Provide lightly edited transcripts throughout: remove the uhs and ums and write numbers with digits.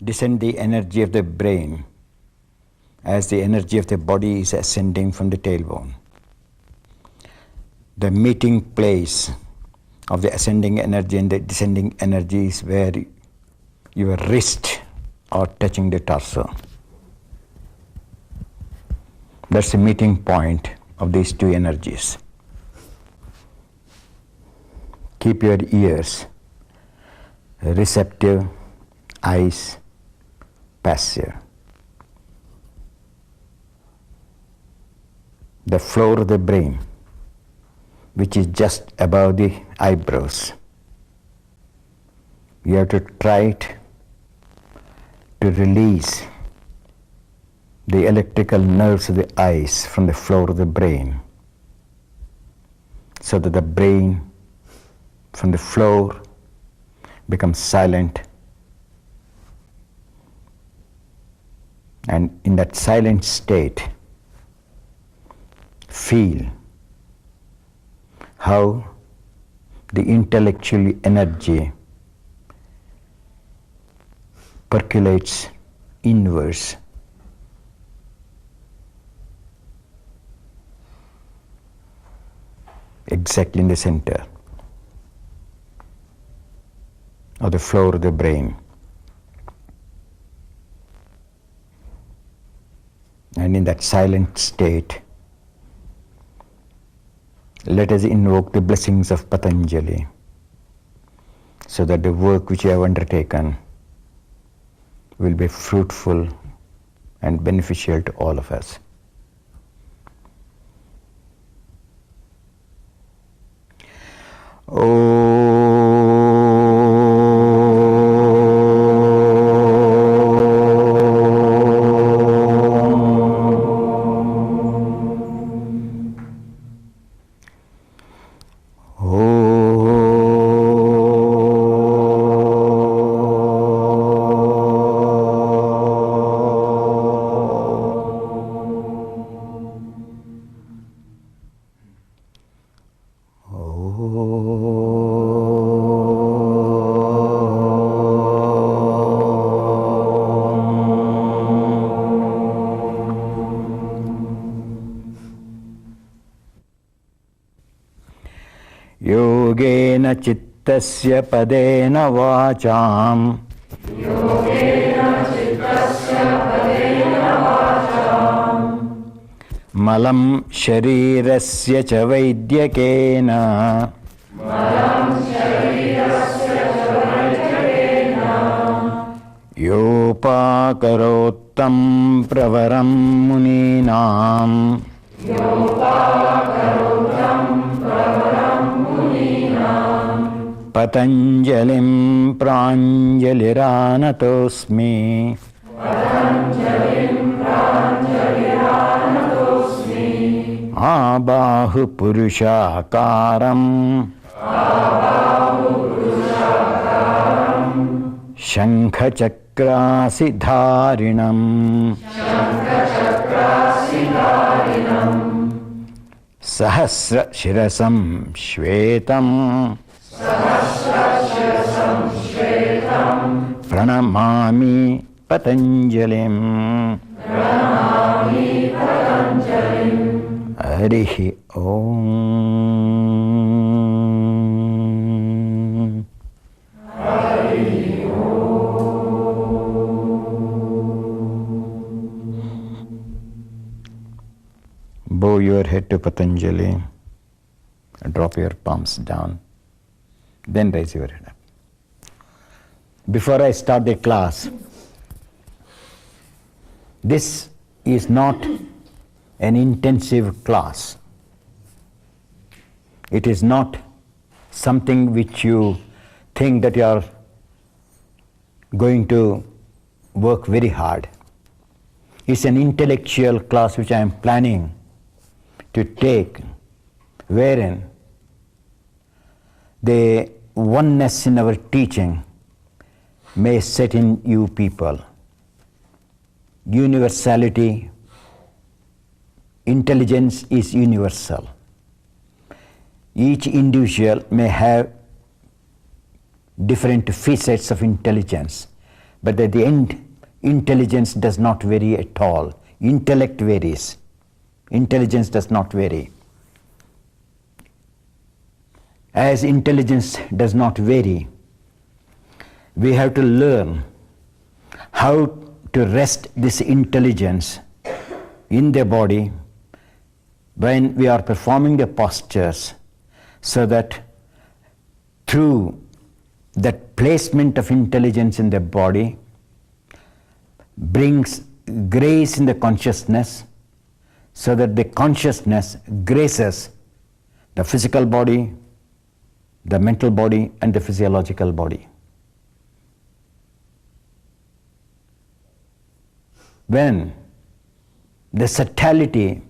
descend the energy of the brain as the energy of the body is ascending from the tailbone. The meeting place of the ascending energy and the descending energy is where your wrist are touching the torso. That's the meeting point of these two energies. Keep your ears receptive, eyes passive. The floor of the brain, which is just above the eyebrows, you have to try to release the electrical nerves of the eyes from the floor of the brain, so that the brain from the floor becomes silent, and in that silent state feel how the intellectual energy percolates inwards. Exactly in the center of the floor of the brain. And in that silent state, let us invoke the blessings of Patanjali, so that the work which you have undertaken will be fruitful and beneficial to all of us. योगेन चित्तस्य पदेन वाचाम् मलं शरीरस्य च वैद्यकेन योपाकरोत्तं प्रवरं मुनीनाम् पतञ्जलिं प्राञ्जलिरानतोऽस्मि आबाहुपुरुषाकारम् शङ्खचक्रासिधारिणम् सहस्रशिरसं श्वेतम् प्रणमामि पतञ्जलिम् हरिः ओम्। Bow your head to Patanjali, drop your palms down, then raise your head up. Before I start the class, this is not an intensive class. It is not something which you think that you are going to work very hard. It's an intellectual class which I am planning to take, wherein the oneness in our teaching may set in you people. Universality, intelligence is universal. Each individual may have different facets of intelligence, But at the end, intelligence does not vary at all. Intellect varies. Intelligence does not vary. As intelligence does not vary, we have to learn how to rest this intelligence in the body when we are performing the postures, so that through that placement of intelligence in the body brings grace in the consciousness, so that the consciousness graces the physical body, the mental body, and the physiological body. When the subtlety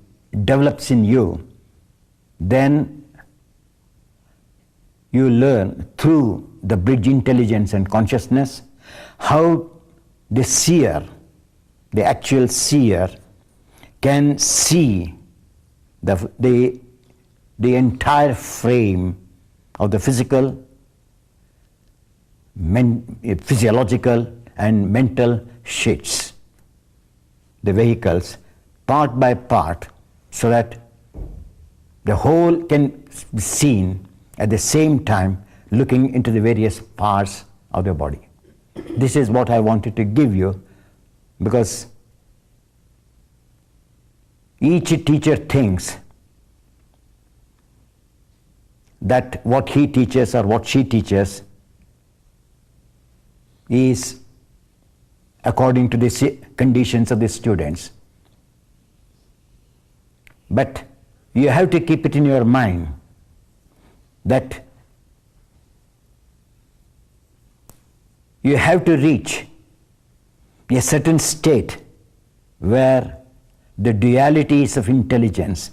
develops in you, then you learn through the bridge intelligence and consciousness how the seer, the actual seer, can see the entire frame of the physical, physiological and mental sheets, the vehicles, part by part, so that the whole can be seen at the same time, looking into the various parts of the body. This is what I wanted to give you, because each teacher thinks that what he teaches or what she teaches is according to the conditions of the students. But you have to keep it in your mind that you have to reach a certain state where the dualities of intelligence,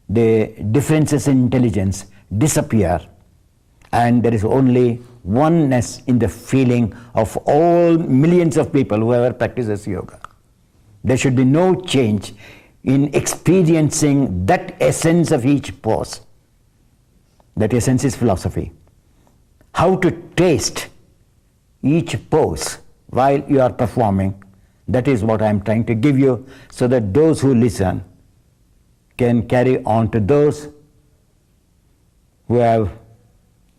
the differences in intelligence disappear, and there is only oneness in the feeling of all millions of people whoever practices yoga. There should be no change in experiencing that essence of each pose. That essence is philosophy. How to taste each pose while you are performing, that is what I am trying to give you, so that those who listen can carry on to those who have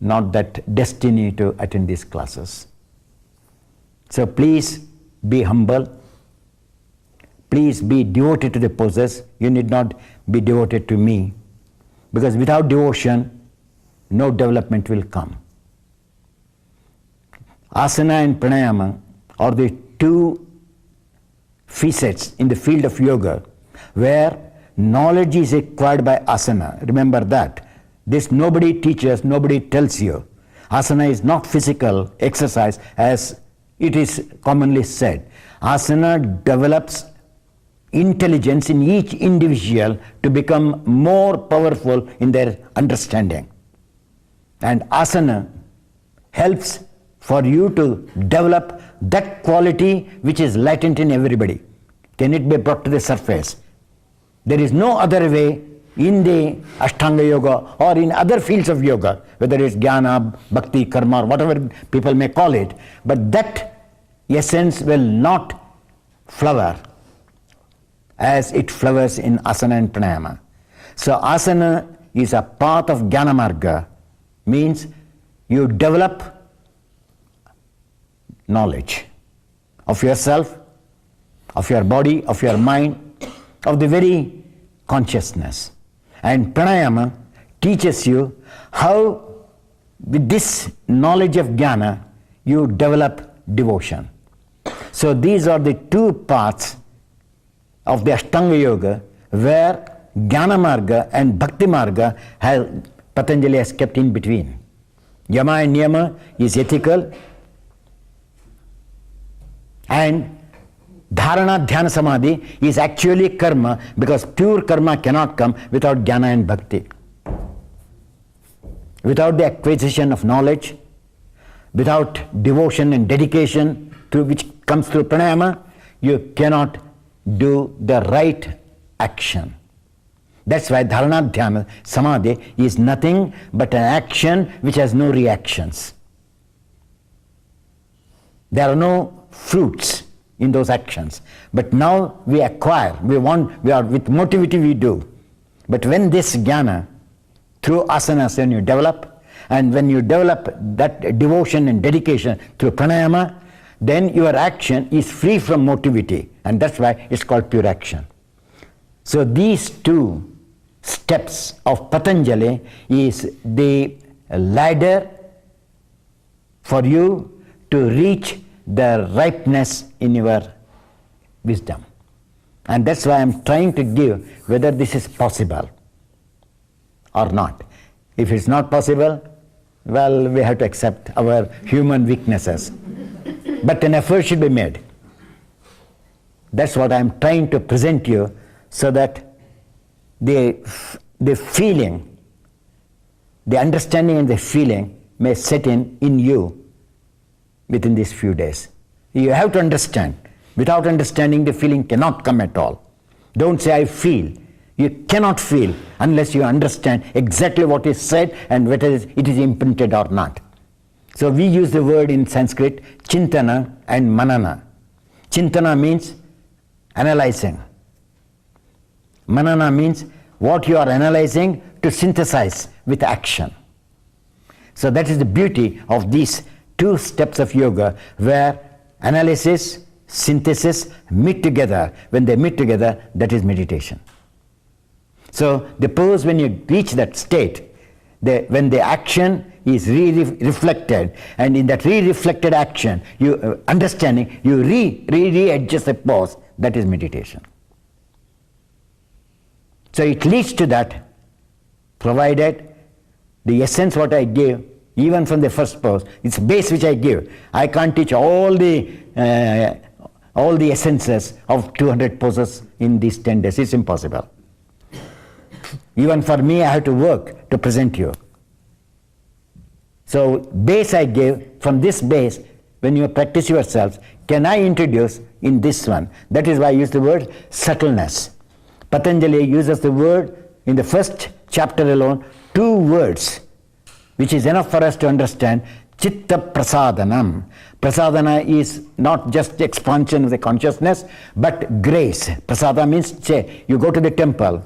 not that destiny to attend these classes. So please be humble. Please be devoted to the poses. You need not be devoted to me, because without devotion, no development will come. Asana and pranayama are the two facets in the field of yoga where knowledge is acquired by asana. Remember that. This nobody teaches, nobody tells you. Asana is not physical exercise as it is commonly said. Asana develops intelligence in each individual to become more powerful in their understanding. And asana helps for you to develop that quality which is latent in everybody. Can it be brought to the surface? There is no other way in the Ashtanga Yoga or in other fields of yoga, whether it's jnana, bhakti, karma, or whatever people may call it, but that essence will not flower as it flowers in asana and pranayama. So asana is a path of jnana marga, means you develop knowledge of yourself, of your body, of your mind, of the very consciousness. And pranayama teaches you how with this knowledge of jnana you develop devotion. So these are the two paths of the Ashtanga Yoga where Jnana Marga and Bhakti Marga Patanjali has kept in between. Yama and Niyama is ethical, and Dharana, Dhyana, Samadhi is actually karma, because pure karma cannot come without Jnana and Bhakti. Without the acquisition of knowledge, without devotion and dedication through which comes through pranayama, you cannot do the right action. That's why Dharana, Dhyana, Samadhi is nothing but an action which has no reactions. There are no fruits in those actions. But now we acquire, we are with motivity we do. But when this jnana, through asanas, when you develop, and when you develop that devotion and dedication through pranayama, then your action is free from motivity, and that's why it's called pure action. So these two steps of Patanjali is the ladder for you to reach the ripeness in your wisdom. And that's why I'm trying to give whether this is possible or not. If it's not possible, well, we have to accept our human weaknesses. But an effort should be made. That's what I'm trying to present you, so that the feeling, the understanding and the feeling may set in you within these few days. You have to understand. Without understanding, the feeling cannot come at all. Don't say, I feel. You cannot feel unless you understand exactly what is said and whether it is imprinted or not. So we use the word in Sanskrit, chintana and manana. Chintana means analyzing. Manana means what you are analyzing to synthesize with action. So that is the beauty of these two steps of yoga, where analysis, synthesis meet together. When they meet together, that is meditation. So the pose, when you reach that state, when the action is reflected, and in that reflected action, you understanding, you readjust the pose, that is meditation. So it leads to that, provided the essence what I give, even from the first pose, it's base which I give. I can't teach all the essences of 200 poses in these 10 days. It's impossible. Even for me, I have to work to present you. So base I give, from this base, when you practice yourselves, can I introduce in this one? That is why I use the word subtleness. Patanjali uses the word in the first chapter alone, 2 words, which is enough for us to understand. Chitta prasadanam. Prasadana is not just expansion of the consciousness, but grace. Prasada means, say, you go to the temple,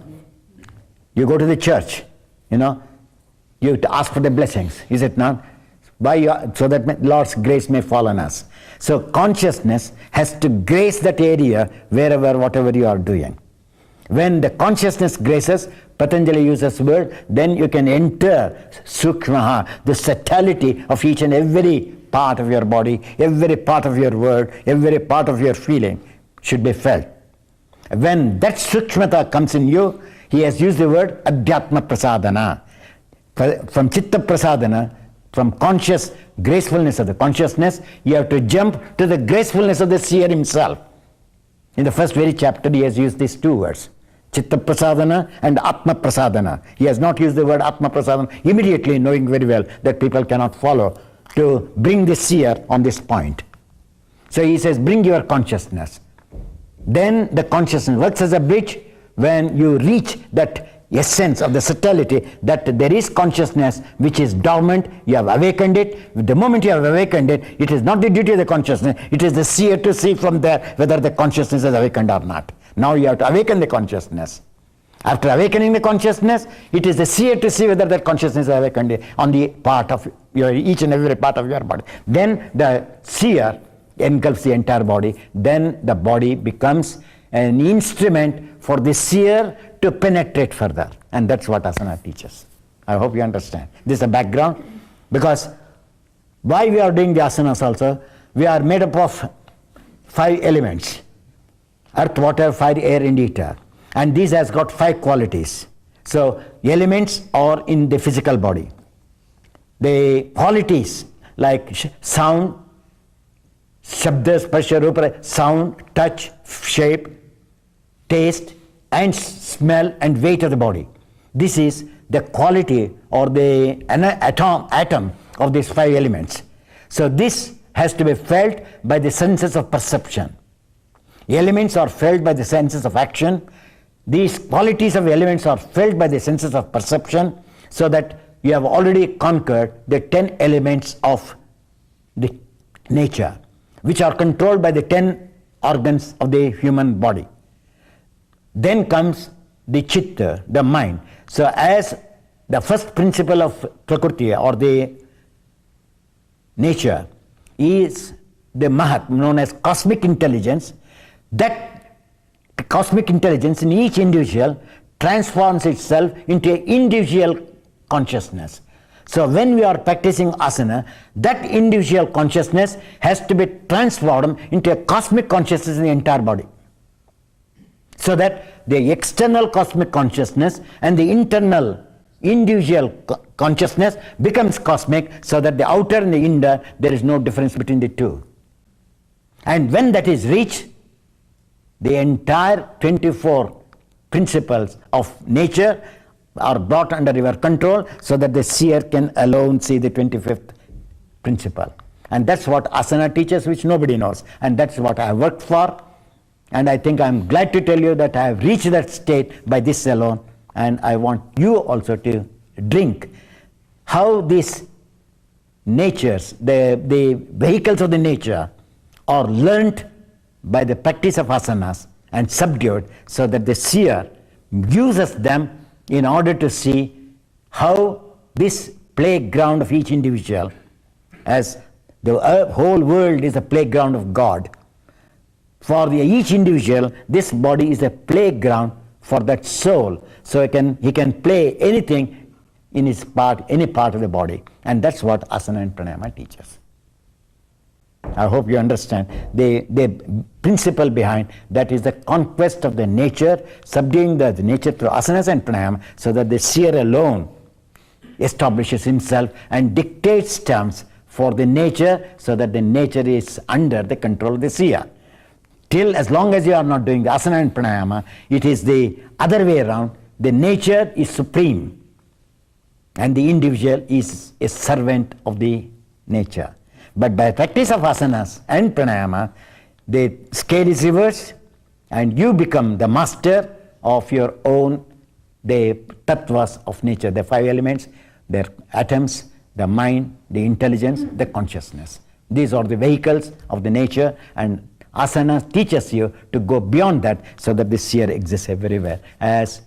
you go to the church, you have to ask for the blessings, is it not? So that Lord's grace may fall on us. So consciousness has to grace that area wherever, whatever you are doing. When the consciousness graces, Patanjali uses the word, then you can enter sukmaha, the subtlety of each and every part of your body, every part of your word, every part of your feeling should be felt. When that sukshmata comes in you, he has used the word adhyatma prasadana. From chitta prasadana, from conscious gracefulness of the consciousness, you have to jump to the gracefulness of the seer himself. In the first very chapter, he has used these 2 words, chitta prasadana and atma prasadana. He has not used the word atma prasadana, immediately knowing very well that people cannot follow, to bring the seer on this point. So he says, bring your consciousness. Then the consciousness works as a bridge. When you reach that essence of the subtlety, that there is consciousness which is dormant, you have awakened it. The moment you have awakened it, it is not the duty of the consciousness, it is the seer to see from there whether the consciousness is awakened or not. Now you have to awaken the consciousness. After awakening the consciousness, it is the seer to see whether that consciousness is awakened on the part of each and every part of your body. Then the seer engulfs the entire body. Then the body becomes an instrument for the seer to penetrate further. And that's what asana teaches. I hope you understand. This is the background. Because why we are doing the asanas also, we are made up of 5 elements. Earth, water, fire, air and ether. And these has got 5 qualities. So elements are in the physical body. The qualities like sound, shabda, sparsha, rupa, sound, touch, shape, taste and smell and weight of the body. This is the quality or the atom of these 5 elements. So this has to be felt by the senses of perception. Elements are felt by the senses of action. These qualities of elements are felt by the senses of perception, so that you have already conquered the 10 elements of the nature. which are controlled by the 10 organs of the human body. Then comes the chitta, the mind. So as the first principle of Prakriti or the nature is the Mahat, known as cosmic intelligence. That cosmic intelligence in each individual transforms itself into an individual consciousness. So when we are practicing asana, that individual consciousness has to be transformed into a cosmic consciousness in the entire body. So that the external cosmic consciousness and the internal individual consciousness becomes cosmic, so that the outer and the inner, there is no difference between the two. And when that is reached, the entire 24 principles of nature are brought under your control, so that the seer can alone see the 25th principle. And that's what asana teaches, which nobody knows. And that's what I worked for. And I think I'm glad to tell you that I have reached that state by this alone. And I want you also to drink how these natures, the vehicles of the nature, are learnt by the practice of asanas and subdued, so that the seer uses them in order to see how this playground of each individual, as the whole world is a playground of God. For each individual, this body is a playground for that soul. So he can play anything in his part, any part of the body. And that's what asana and pranayama teaches. I hope you understand the principle behind that is the conquest of the nature, subduing the nature through asanas and pranayama, so that the seer alone establishes himself and dictates terms for the nature, so that the nature is under the control of the seer. Till as long as you are not doing the asana and pranayama, it is the other way around. The nature is supreme and the individual is a servant of the nature. But by practice of asanas and pranayama, the scale is reversed and you become the master of your own, the tattvas of nature, the 5 elements, their atoms, the mind, the intelligence, the consciousness. These are the vehicles of the nature, and asana teaches you to go beyond that, so that the seer exists everywhere as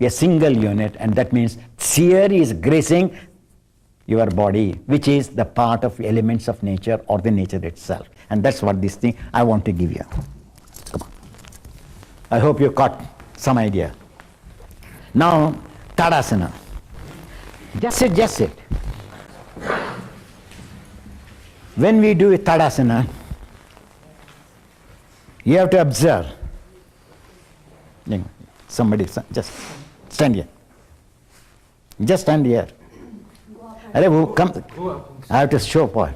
a single unit, and that means seer is gracing your body, which is the part of elements of nature or the nature itself. And that's what this thing I want to give you. Come on. I hope you caught some idea. Now, Tadasana. Just sit. When we do Tadasana, you have to observe. Somebody, just stand here. Just stand here. Come. I have to show point.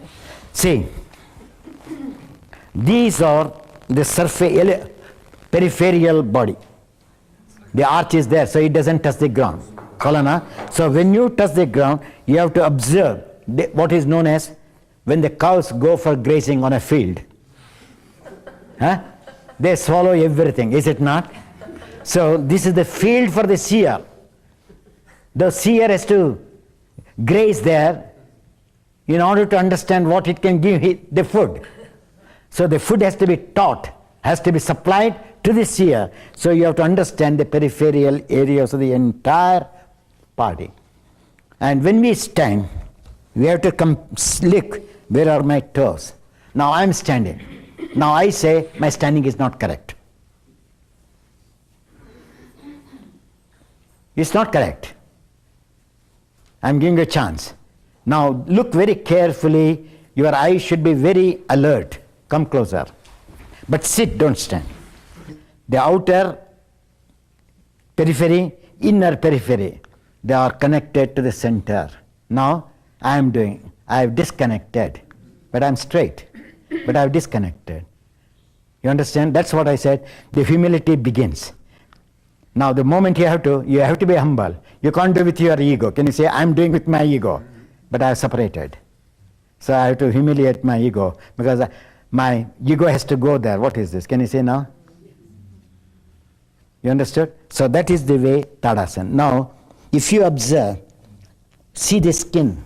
See, these are the surface, peripheral body. The arch is there, so it doesn't touch the ground. Kalana. So when you touch the ground, you have to observe what is known as when the cows go for grazing on a field. They swallow everything, is it not? So this is the field for the seer. The seer has to graze there in order to understand what it can give the food. So the food has to be taught, has to be supplied to the seer. So you have to understand the peripheral areas of the entire body. And when we stand, we have to look, where are my toes? Now I am standing. Now I say my standing is not correct. It's not correct. I'm giving you a chance. Now look very carefully. Your eyes should be very alert. Come closer. But sit, don't stand. The outer periphery, inner periphery, they are connected to the center. Now I have disconnected, but I'm straight, but I've disconnected. You understand? That's what I said. The humility begins. Now the moment you have to be humble. You can't do with your ego. Can you say, I'm doing with my ego, but I have separated. So I have to humiliate my ego, because my ego has to go there. What is this? Can you say now? You understood? So that is the way Tadasana. Now, if you observe, see the skin.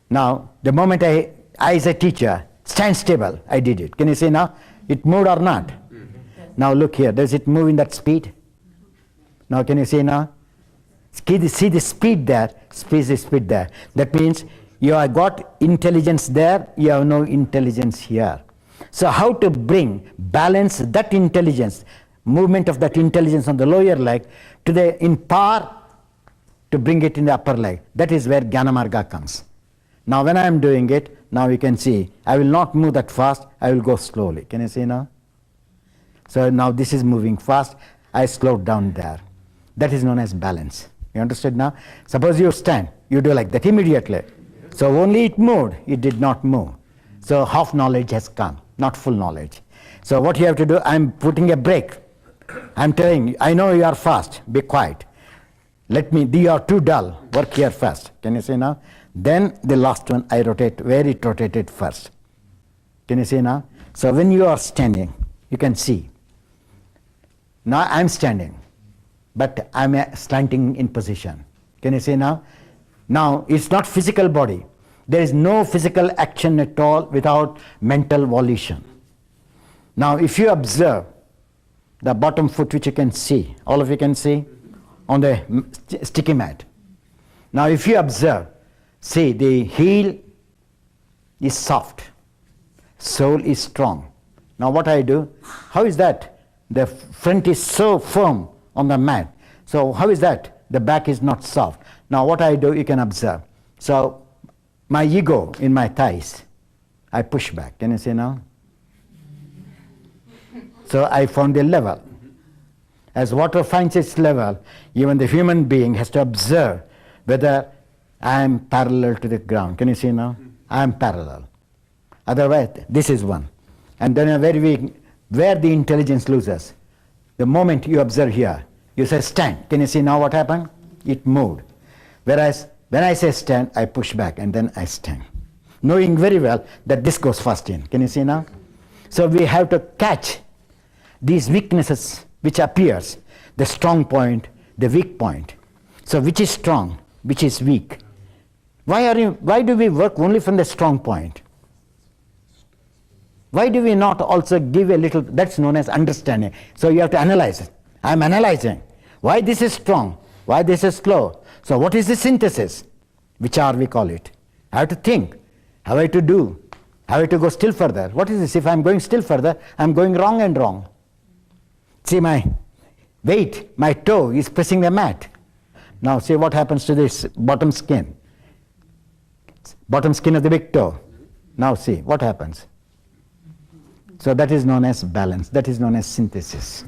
Now, the moment I I as a teacher, stand stable. I did it. Can you see now? It moved or not? Now look here. Does it move in that speed? Now can you see now? See the speed there, speed there. That means you have got intelligence there, you have no intelligence here. So how to bring balance that intelligence, movement of that intelligence on the lower leg to the in power to bring it in the upper leg. That is where Jnana Marga comes. Now when I am doing it, now you can see, I will not move that fast, I will go slowly. Can you see now? So now this is moving fast, I slowed down there. That is known as balance. You understood now? Suppose you stand, you do like that immediately. So only it moved, it did not move. So half knowledge has come, not full knowledge. So what you have to do, I'm putting a break. I'm telling you, I know you are fast, be quiet. You are too dull, work here first. Can you see now? Then the last one, I rotate where it rotated first. Can you see now? So when you are standing, you can see. Now I'm standing, but I'm slanting in position. Can you see now? Now it's not physical body. There is no physical action at all without mental volition. Now if you observe the bottom foot, which you can see, all of you can see, on the sticky mat. Now if you observe, see the heel is soft, sole is strong. Now what I do, how is that? The front is so firm on the mat. So how is that? The back is not soft. Now what I do, you can observe. So my ego in my thighs, I push back. Can you see now? So I found a level. As water finds its level, even the human being has to observe whether I am parallel to the ground. Can you see now? I am parallel. Otherwise, this is one. And then where the intelligence loses, the moment you observe here, you say stand. Can you see now what happened? It moved. Whereas when I say stand, I push back and then I stand. Knowing very well that this goes first in. Can you see now? So we have to catch these weaknesses which appears, the strong point, the weak point. So which is strong, which is weak? Why do we work only from the strong point? Why do we not also give a little, that's known as understanding. So you have to analyze it. I'm analyzing. Why this is strong? Why this is slow? So what is the synthesis? Which are we call it? I have to think. How I to do? How I to go still further? What is this? If I'm going still further, I'm going wrong and wrong. See my weight, my toe is pressing the mat. Now see what happens to this bottom skin. Bottom skin of the big toe. Now see what happens. So that is known as balance. That is known as synthesis.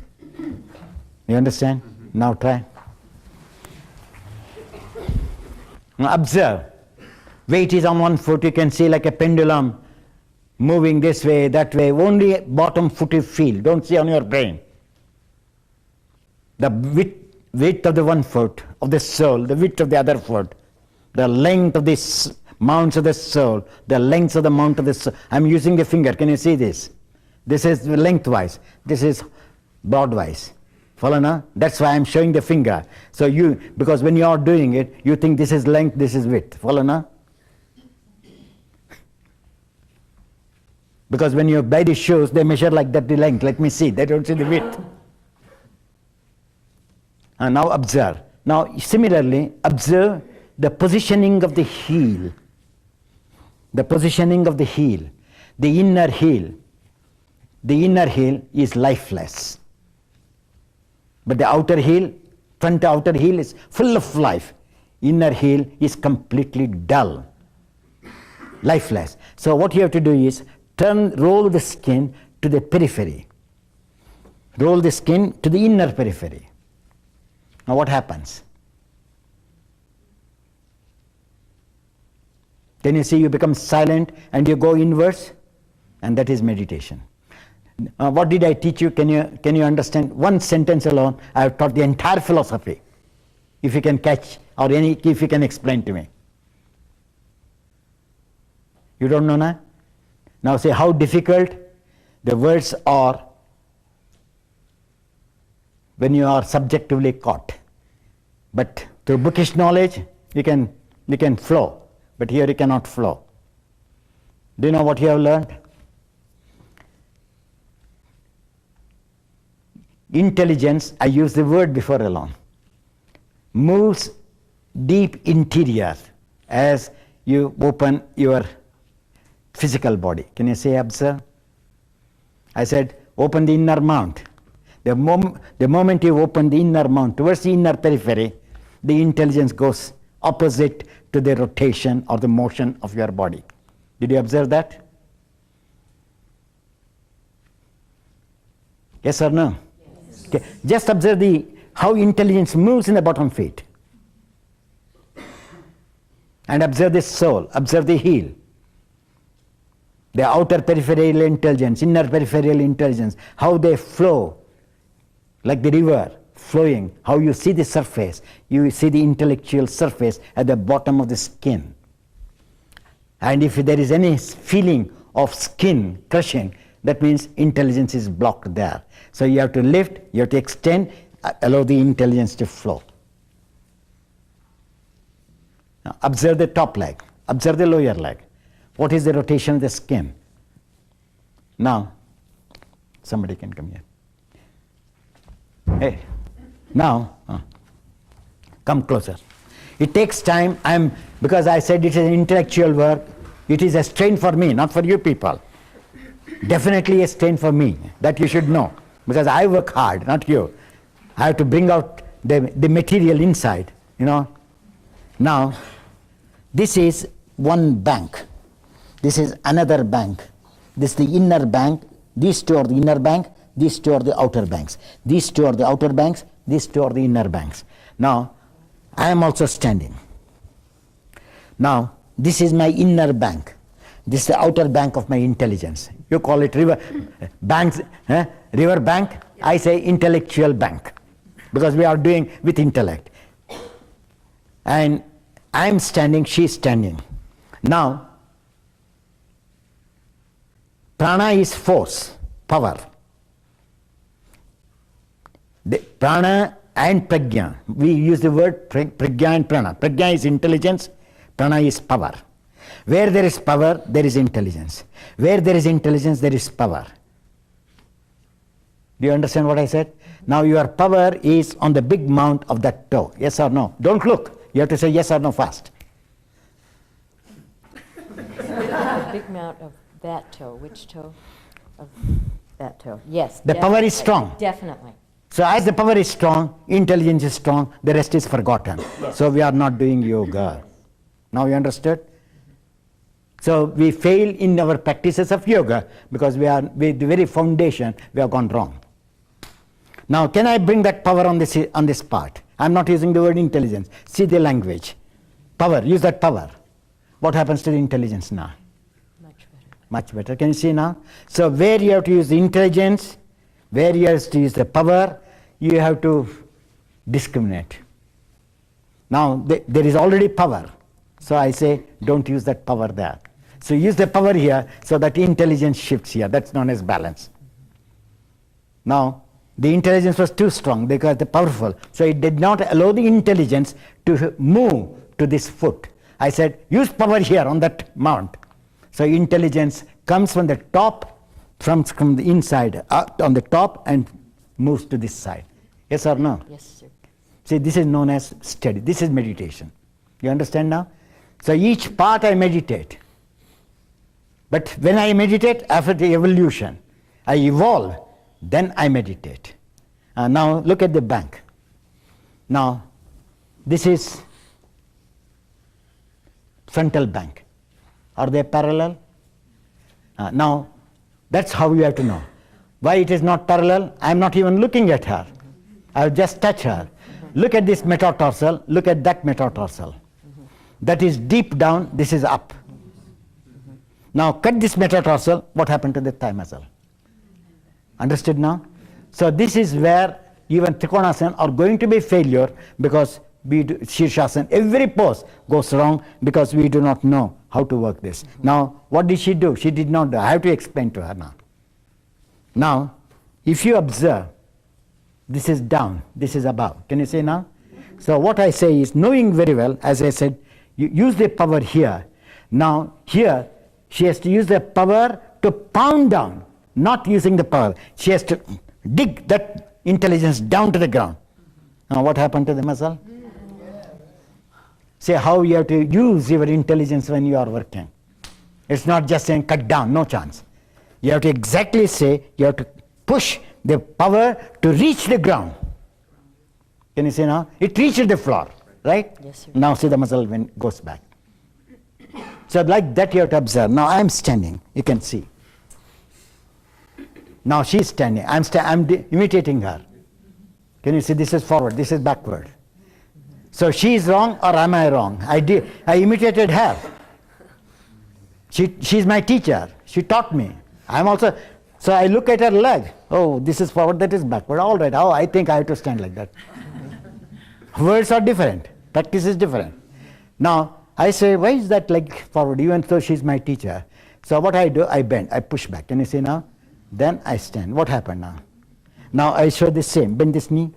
You understand? Now try. Now observe. Weight is on one foot. You can see like a pendulum moving this way, that way. Only bottom foot you feel. Don't see on your brain. The width of the one foot of the sole, the width of the other foot, the length of this mounts of the sole, the length of the mount of the sole. I'm using the finger. Can you see this? This is lengthwise. This is broadwise. Follow now? That's why I'm showing the finger. So because when you are doing it, you think this is length, this is width. Follow now? Because when you buy the shoes, they measure like that the length. Let me see. They don't see the width. And now observe. Now similarly, observe the positioning of the heel. The positioning of the heel. The inner heel. The inner heel is lifeless. But the outer heel, front outer heel is full of life. Inner heel is completely dull. Lifeless. So what you have to do is roll the skin to the periphery. Roll the skin to the inner periphery. Now what happens? Then you see you become silent and you go inwards, and that is meditation. What did I teach you? Can you understand? One sentence alone, I have taught the entire philosophy. If you can catch, or if you can explain to me. You don't know now? Now say how difficult the words are when you are subjectively caught. But through bookish knowledge, you can flow. But here you cannot flow. Do you know what you have learned? Intelligence, I used the word before alone, moves deep interior as you open your physical body. Can you say observe? I said open the inner mount. The moment you open the inner mount towards the inner periphery, the intelligence goes opposite to the rotation or the motion of your body. Did you observe that? Yes or no? Yes. Okay. Just observe how intelligence moves in the bottom feet. And observe the soul, observe the heel. The outer peripheral intelligence, inner peripheral intelligence, how they flow like the river flowing, how you see the surface, you see the intellectual surface at the bottom of the skin. And if there is any feeling of skin crushing, that means intelligence is blocked there. So you have to lift, you have to extend, allow the intelligence to flow. Now observe the top leg, observe the lower leg. What is the rotation of the skin? Now, somebody can come here. Hey, now, come closer. It takes time, because I said it is an intellectual work, it is a strain for me, not for you people. Definitely a strain for me, that you should know, because I work hard, not you. I have to bring out the material inside, you know. Now, this is one bank. This is another bank. This is the inner bank. These two are the inner bank. These two are the outer banks. These two are the outer banks. These two are the inner banks. Now, I am also standing. Now, this is my inner bank. This is the outer bank of my intelligence. You call it river banks, river bank. I say intellectual bank, because we are doing with intellect. And I am standing, she is standing. Now, prana is force, power. The prana and prajna, we use the word prajna and prana. Prajna is intelligence, prana is power. Where there is power, there is intelligence. Where there is intelligence, there is power. Do you understand what I said? Now your power is on the big mount of that toe. Yes or no? Don't look. You have to say yes or no fast. The big mount of that toe. Which toe? Of that toe. Yes. The power is strong. Definitely. So as the power is strong, intelligence is strong, the rest is forgotten. Yes. So we are not doing yoga. Now you understood? So we fail in our practices of yoga because with the very foundation we have gone wrong. Now can I bring that power on this part? I am not using the word intelligence. See the language. Power, use that power. What happens to the intelligence now? Much better. Much better. Can you see now? So where you have to use the intelligence, where you have to use the power, you have to discriminate. Now there is already power. So I say don't use that power there. So use the power here so that intelligence shifts here. That's known as balance. Now the intelligence was too strong because the powerful. So it did not allow the intelligence to move to this foot. I said use power here on that mount. So intelligence comes from the top, from the inside up on the top and moves to this side. Yes or no? Yes, sir. See, this is known as study. This is meditation. You understand now? So each part I meditate. But when I meditate, after the evolution, I evolve, then I meditate. Now look at the bank. Now this is frontal bank. Are they parallel? Now that's how you have to know. Why it is not parallel? I am not even looking at her. I will just touch her. Look at this metatarsal, look at that metatarsal. That is deep down, this is up. Now cut this metatarsal, what happened to the thigh muscle? Understood now? So this is where even Trikonasana are going to be failure because we do Shirshasana, every pose goes wrong because we do not know how to work this. Now what did she do? She did not do. I have to explain to her now. Now if you observe, this is down, this is above. Can you say now? So what I say is, knowing very well, as I said, you use the power here. Now here She has to use the power to pound down, not using the power. She has to dig that intelligence down to the ground. Now what happened to the muscle? See how you have to use your intelligence when you are working. It's not just saying cut down, no chance. You have to exactly say, you have to push the power to reach the ground. Can you see now? It reaches the floor, right? Yes, sir. Now see the muscle when it goes back. So like that you have to observe. Now I am standing, you can see. Now she is standing, I'm imitating her. Can you see this is forward, this is backward. So she is wrong or am I wrong? I imitated her. She's my teacher, she taught me. I'm also, so I look at her leg. Oh, this is forward, that is backward. All right, oh, I think I have to stand like that. Words are different, practice is different. Now, I say, why is that leg forward, even though she's my teacher? So what I do, I bend, I push back. Can you see now? Then I stand. What happened now? Now I show the same. Bend this knee.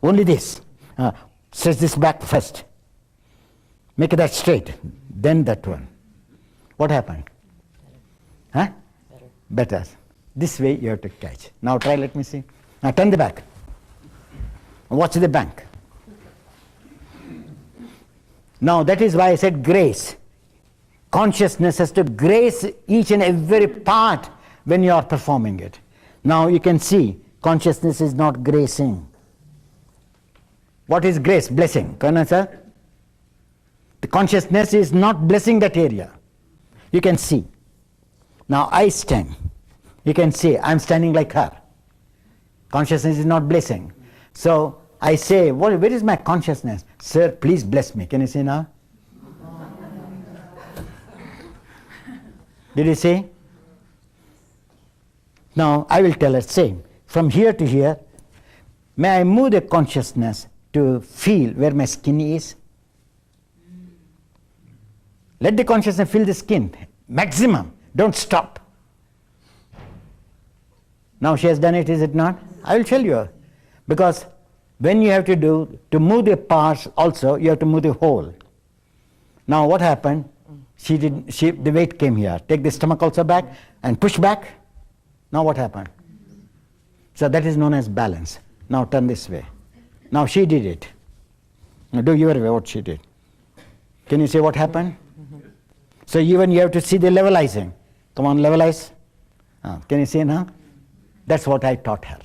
Only this. Stretch this back first. Make that straight. Then that one. What happened? Huh? Better. This way you have to catch. Now try, let me see. Now turn the back. Watch the bank. Now that is why I said grace. Consciousness has to grace each and every part when you are performing it. Now you can see consciousness is not gracing. What is grace? Blessing. Sir? The consciousness is not blessing that area. You can see. Now I stand. You can see I'm standing like her. Consciousness is not blessing. So I say, where is my consciousness? Sir, please bless me. Can you see now? Did you see? Now I will tell her same. From here to here, may I move the consciousness to feel where my skin is? Let the consciousness feel the skin. Maximum. Don't stop. Now she has done it, is it not? I will tell you. Because when you have to do, to move the parts also, you have to move the whole. Now what happened? The weight came here. Take the stomach also back and push back. Now what happened? So that is known as balance. Now turn this way. Now she did it. Now do your way what she did. Can you see what happened? So even you have to see the levelizing. Come on, levelize. Can you see now? That's what I taught her.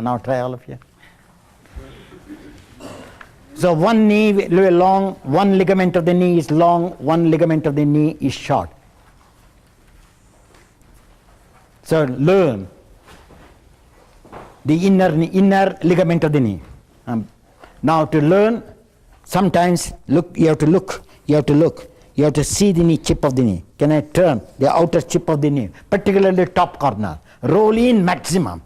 Now try all of you. So one knee long, one ligament of the knee is long, one ligament of the knee is short. So learn the inner ligament of the knee. Now to learn, sometimes you have to see the knee, chip of the knee. Can I turn the outer chip of the knee, particularly top corner? Roll in maximum,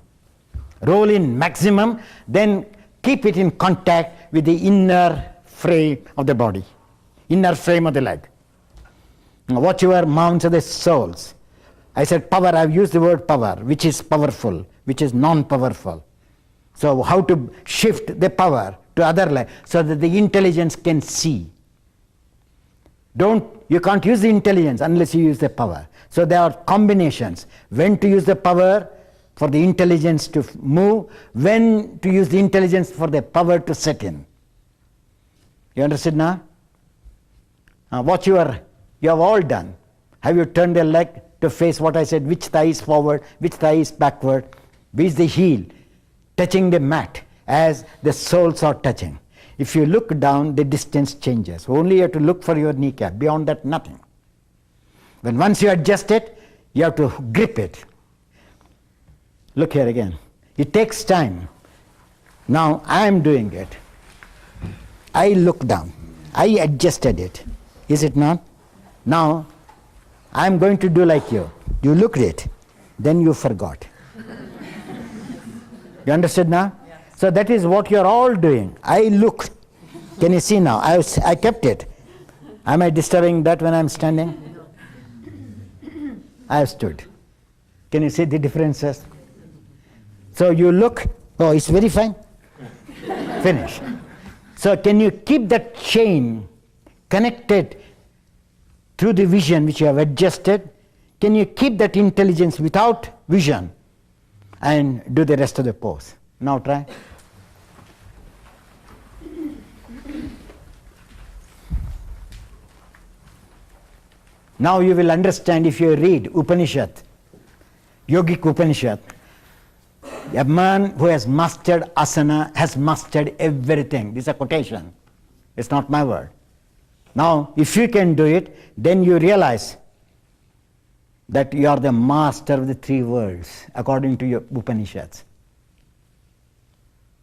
then keep it in contact with the inner frame of the body, inner frame of the leg. Now watch your mounts of the soles. I said power, I've used the word power, which is powerful, which is non-powerful. So how to shift the power to other leg so that the intelligence can see. You can't use the intelligence unless you use the power. So there are combinations. When to use the power for the intelligence to move, when to use the intelligence for the power to set in. You understood now? What you have all done. Have you turned the leg to face what I said, which thigh is forward, which thigh is backward, which the heel, touching the mat as the soles are touching. If you look down, the distance changes. Only you have to look for your kneecap. Beyond that, nothing. When once you adjust it, you have to grip it. Look here again. It takes time. Now I am doing it. I look down. I adjusted it. Is it not? Now I am going to do like you. You looked at it, then you forgot. You understood now? Yes. So that is what you are all doing. I looked. Can you see now? I kept it. Am I disturbing that when I am standing? I have stood. Can you see the differences? So you look, oh, it's very fine. Finish. So can you keep that chain connected through the vision which you have adjusted can you keep that intelligence without vision and do the rest of the pose? Now try. Now you will understand if you read Upanishad, Yogic Upanishad. A man who has mastered asana has mastered everything. This is a quotation. It's not my word. Now, if you can do it, then you realize that you are the master of the three worlds, according to your Upanishads.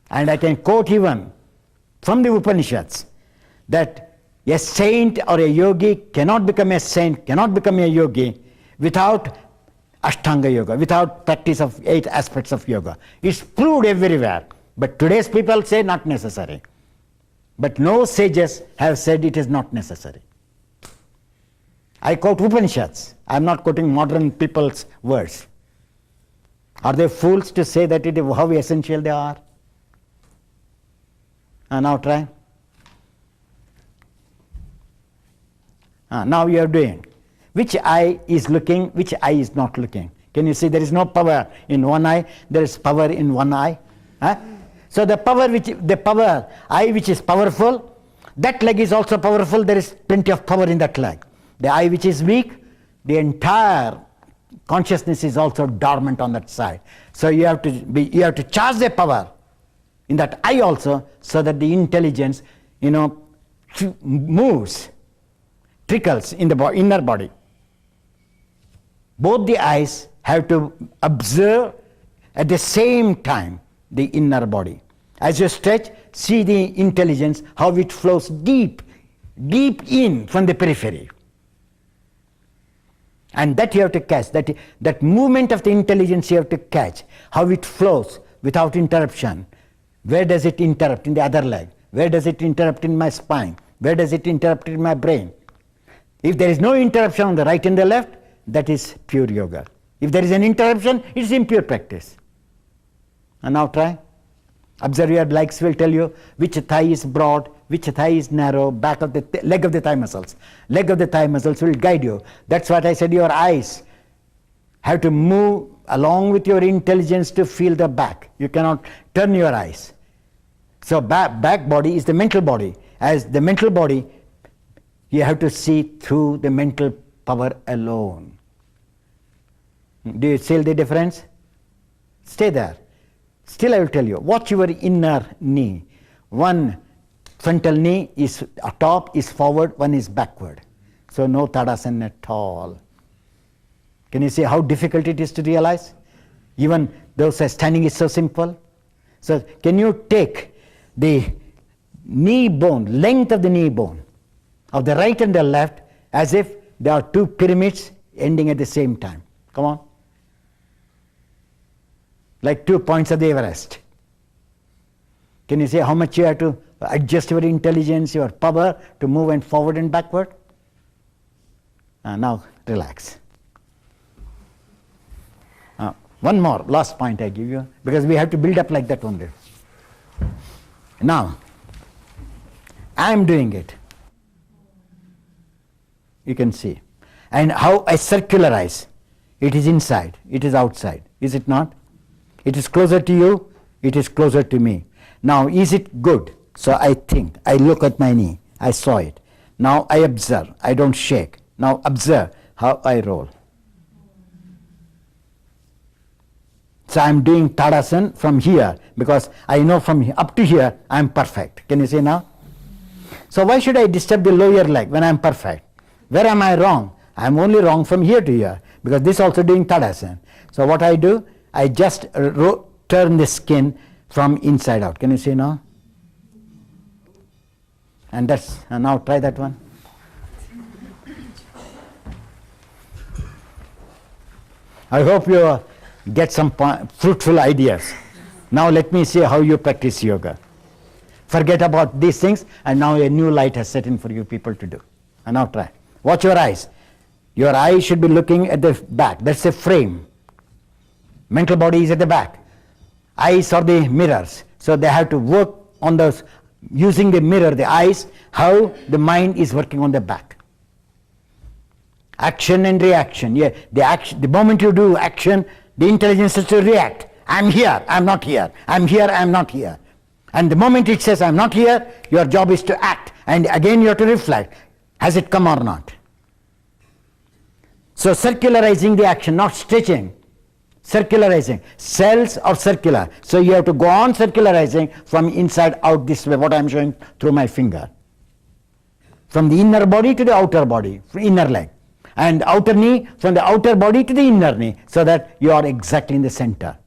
And I can quote even from the Upanishads that a saint or a yogi cannot become a saint, cannot become a yogi without Ashtanga yoga, without practice of 8 aspects of yoga. It's proved everywhere. But today's people say not necessary. But no sages have said it is not necessary. I quote Upanishads. I am not quoting modern people's words. Are they fools to say that it is how essential they are? Now try. Now you are doing. Which eye is looking, which eye is not looking? Can you see there is no power in one eye, there is power in one eye? So the power eye which is powerful, that leg is also powerful, there is plenty of power in that leg. The eye which is weak, the entire consciousness is also dormant on that side. So you have to charge the power in that eye also, so that the intelligence, moves, trickles in the inner body. Both the eyes have to observe at the same time the inner body. As you stretch, see the intelligence, how it flows deep in from the periphery. And that you have to catch, that movement of the intelligence you have to catch, how it flows without interruption. Where does it interrupt? In the other leg. Where does it interrupt? In my spine. Where does it interrupt? In my brain. If there is no interruption on the right and the left, that is pure yoga. If there is an interruption, it is impure practice. And now try. Observe your legs will tell you which thigh is broad, which thigh is narrow, back of the leg of the thigh muscles. Leg of the thigh muscles will guide you. That's what I said, your eyes have to move along with your intelligence to feel the back. You cannot turn your eyes. So back body is the mental body. As the mental body, you have to see through the mental power alone. Do you see the difference? Stay there. Still I will tell you, watch your inner knee. One frontal knee is top, is forward, one is backward. So no Tadasana at all. Can you see how difficult it is to realize? Even though standing is so simple. So can you take the knee bone, length of the knee bone, of the right and the left, as if there are two pyramids ending at the same time. Come on. Like 2 points of the Everest. Can you see how much you have to adjust your intelligence, your power to move and forward and backward? Now relax. One more, last point I give you, because we have to build up like that only. Now, I am doing it. You can see. And how I circularize. It is inside, it is outside. Is it not? It is closer to you, it is closer to me. Now, is it good? So I think, I look at my knee, I saw it. Now I observe, I don't shake. Now observe how I roll. So I am doing Tadasana from here, because I know from here, up to here I am perfect. Can you see now? So why should I disturb the lower leg when I am perfect? Where am I wrong? I am only wrong from here to here, because this also doing Tadasana. So what I do, I just turn the skin from inside out. Can you see now? And that's, now try that one. I hope you get some fruitful ideas. Now let me see how you practice yoga. Forget about these things, and now a new light has set in for you people to do. And now try. Watch your eyes. Your eyes should be looking at the back. That's a frame. Mental body is at the back. Eyes are the mirrors. So they have to work on those, using the mirror, the eyes, how the mind is working on the back. Action and reaction. Yeah, the moment you do action, the intelligence has to react. I'm here, I'm not here. I'm here, I'm not here. And the moment it says I'm not here, your job is to act. And again you have to reflect. Has it come or not? So circularizing the action, not stretching. Circularizing. Cells are circular. So you have to go on circularizing from inside out this way, what I'm showing through my finger. From the inner body to the outer body, inner leg. And outer knee, from the outer body to the inner knee, so that you are exactly in the center.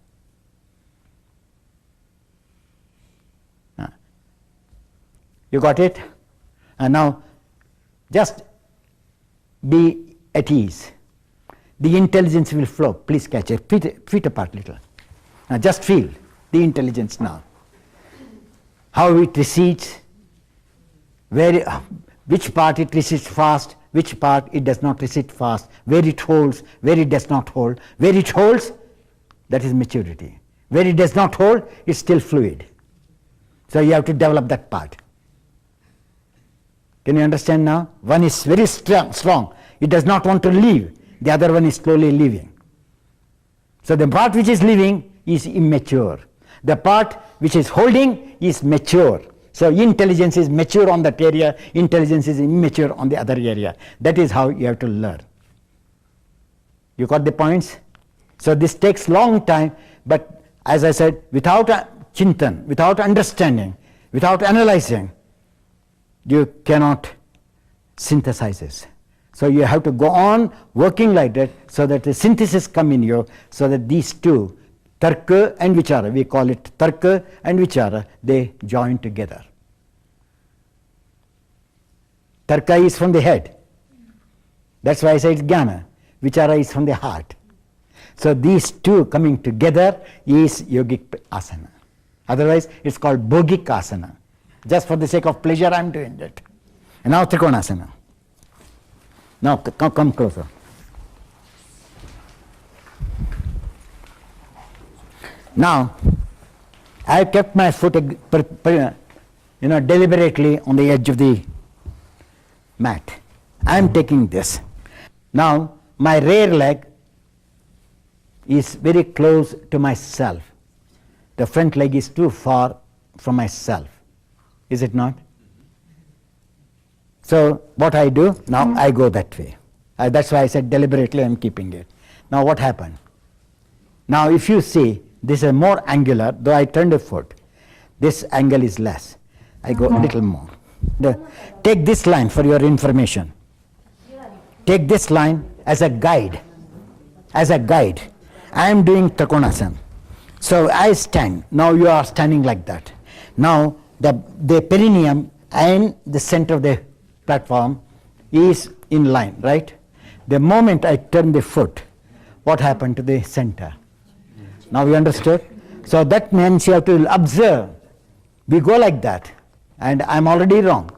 You got it? And now just be at ease. The intelligence will flow. Please catch it. Feet apart little. Now just feel the intelligence now. How it recedes, which part it recedes fast, which part it does not recede fast, where it holds, where it does not hold. Where it holds, that is maturity. Where it does not hold, it's still fluid. So you have to develop that part. Can you understand now? One is very strong. It does not want to leave. The other one is slowly leaving. So the part which is leaving is immature. The part which is holding is mature. So intelligence is mature on that area, intelligence is immature on the other area. That is how you have to learn. You got the points? So this takes long time, but as I said, without chintan, without understanding, without analyzing, you cannot synthesize this. So you have to go on working like that so that the synthesis come in you, so that these two, tarka and vichara, we call it tarka and vichara, they join together. Tarka is from the head. That's why I say it's jnana. Vichara is from the heart. So these two coming together is yogic asana. Otherwise it's called bhogic asana. Just for the sake of pleasure I am doing that. And now trikonasana. Now come closer. Now I have kept my foot deliberately on the edge of the mat. I am taking this. Now my rear leg is very close to myself. The front leg is too far from myself. Is it not? So what I do, now I go that way. That's why I said deliberately I am keeping it. Now what happened? Now if you see, this is more angular, though I turned the foot. This angle is less. I go a little more. Take this line for your information. Take this line as a guide. As a guide. I am doing Trikonasana. So I stand. Now you are standing like that. Now the perineum and the center of the platform is in line, right? The moment I turn the foot, what happened to the center? Now you understood? So that means you have to observe. We go like that, and I'm already wrong.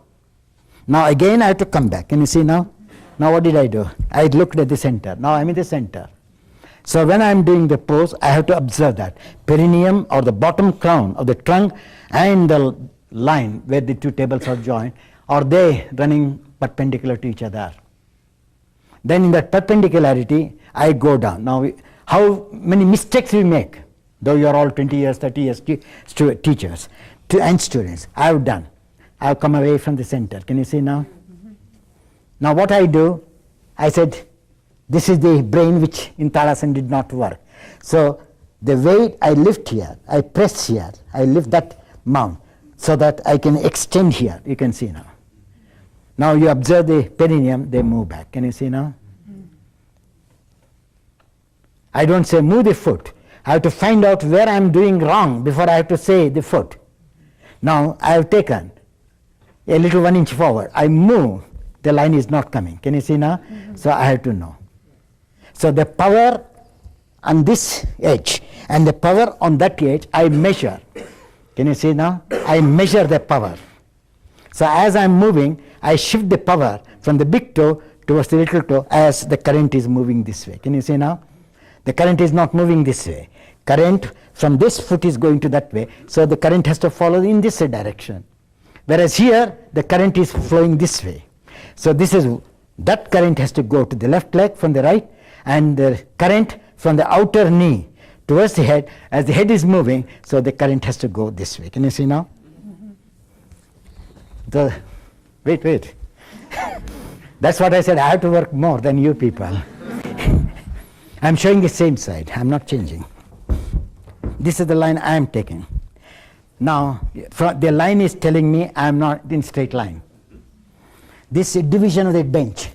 Now again I have to come back. Can you see now? Now what did I do? I looked at the center. Now I'm in the center. So when I'm doing the pose, I have to observe that. Perineum or the bottom crown of the trunk and the line where the two tables are joined, are they running perpendicular to each other? Then in that perpendicularity, I go down. Now how many mistakes we make, though you are all 20 years, 30 years teachers and students. I have done. I have come away from the center. Can you see now? Now what I do, I said, this is the brain which in Tadasana did not work. So the weight I lift here, I press here, I lift that mount so that I can extend here. You can see now. Now you observe the perineum, they move back. Can you see now? I don't say move the foot. I have to find out where I am doing wrong before I have to say the foot. Now I have taken a little 1 inch forward. I move, the line is not coming. Can you see now? So I have to know. So the power on this edge and the power on that edge, I measure. Can you see now? I measure the power. So as I am moving, I shift the power from the big toe towards the little toe as the current is moving this way. Can you see now? The current is not moving this way. Current from this foot is going to that way. So the current has to follow in this direction. Whereas here, the current is flowing this way. So this is That current has to go to the left leg from the right, and the current from the outer knee towards the head. As the head is moving, so the current has to go this way. Can you see now? Wait. That's what I said. I have to work more than you people. I'm showing the same side. I'm not changing. This is the line I am taking. Now, the line is telling me I am not in straight line. This division of the bench,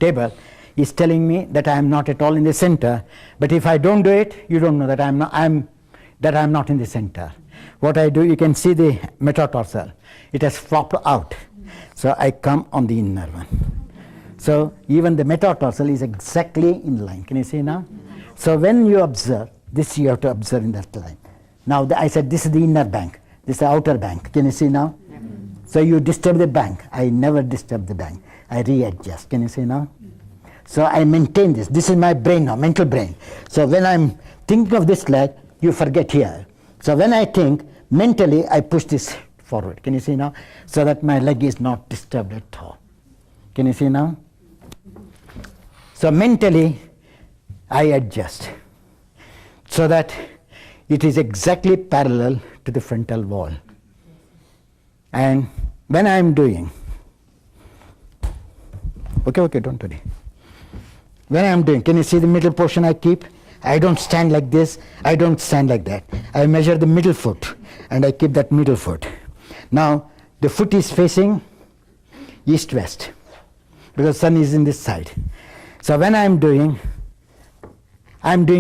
table, is telling me that I am not at all in the center. But if I don't do it, you don't know that I am not in the center. What I do, you can see the metatarsal. It has flopped out. So I come on the inner one. So even the metatarsal is exactly in line. Can you see now? So when you observe, this you have to observe in that line. Now I said this is the inner bank, this is the outer bank. Can you see now? So you disturb the bank. I never disturb the bank. I readjust. Can you see now? So I maintain this. This is my brain now, mental brain. So when I'm thinking of this leg, you forget here. So when I think, mentally I push this forward. Can you see now? So that my leg is not disturbed at all. Can you see now? So mentally I adjust so that it is exactly parallel to the frontal wall. And when I am doing, okay, don't worry. When I am doing, can you see the middle portion I keep? I don't stand like this, I don't stand like that. I measure the middle foot and I keep that middle foot. Now the foot is facing east-west because sun is in this side. So when I am doing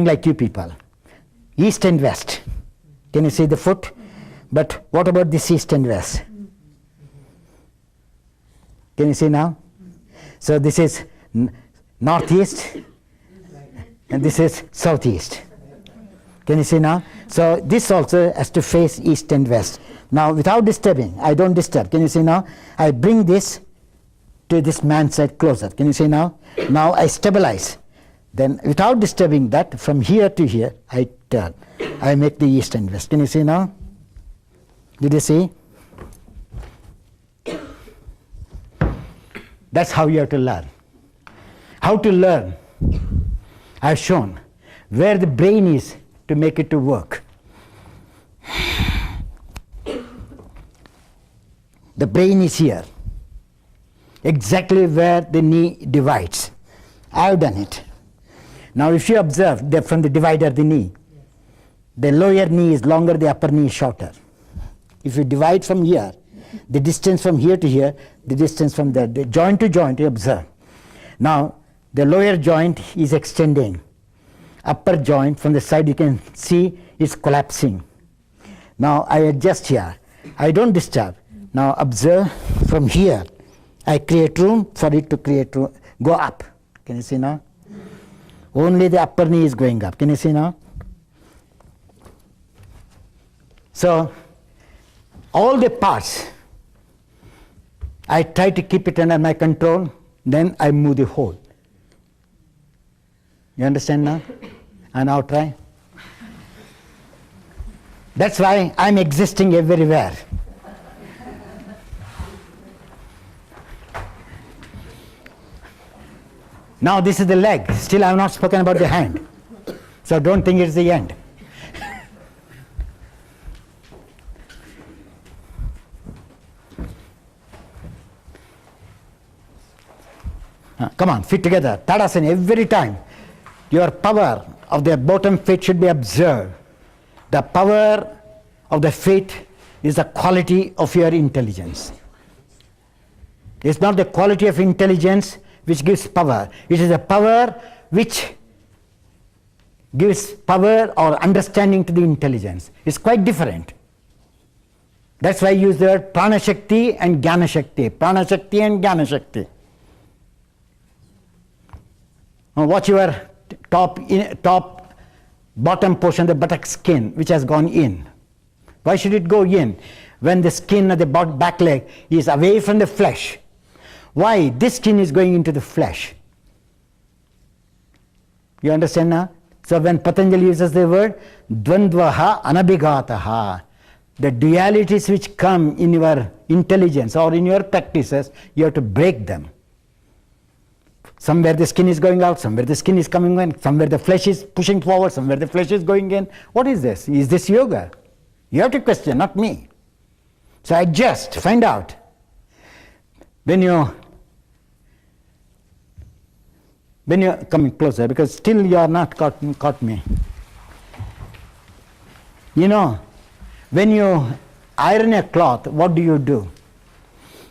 like you people, east and west. Can you see the foot? But what about this east and west? Can you see now? So this is northeast and this is southeast. Can you see now? So this also has to face east and west. Now without disturbing, I don't disturb. Can you see now? I bring this to this man's side closer. Can you see now? Now I stabilize. Then without disturbing that, from here to here, I turn. I make the east and west. Can you see now? Did you see? That's how you have to learn. How to learn? I've shown where the brain is to make it to work. The brain is here, exactly where the knee divides. I've done it. Now if you observe that from the divider, the knee, the lower knee is longer, the upper knee is shorter. If you divide from here, the distance from here to here, the distance from there, the joint to joint, you observe. Now the lower joint is extending. Upper joint from the side you can see is collapsing. Now I adjust here. I don't disturb. Now observe from here. I create room for it to create room. Go up. Can you see now? Only the upper knee is going up. Can you see now? So all the parts, I try to keep it under my control, then I move the whole. You understand now? And now try. That's why I'm existing everywhere. Now this is the leg. Still I have not spoken about the hand. So don't think it's the end. Come on, feet together. Tadasana every time. Your power of the bottom feet should be observed. The power of the feet is the quality of your intelligence. It's not the quality of intelligence which gives power. It is a power which gives power or understanding to the intelligence. It's quite different. That's why I use the word Prana Shakti and Jnana Shakti. Prana Shakti and Jnana Shakti. Now watch your top bottom portion, the buttock skin, which has gone in. Why should it go in? When the skin of the back leg is away from the flesh. Why? This skin is going into the flesh. You understand now? So when Patanjali uses the word dvandvaha anabhigataha, the dualities which come in your intelligence or in your practices, you have to break them. Somewhere the skin is going out, somewhere the skin is coming in, somewhere the flesh is pushing forward, somewhere the flesh is going in. What is this? Is this yoga? You have to question, not me. So adjust, find out. When you come closer, because still you are not caught me. You know, when you iron a cloth, what do?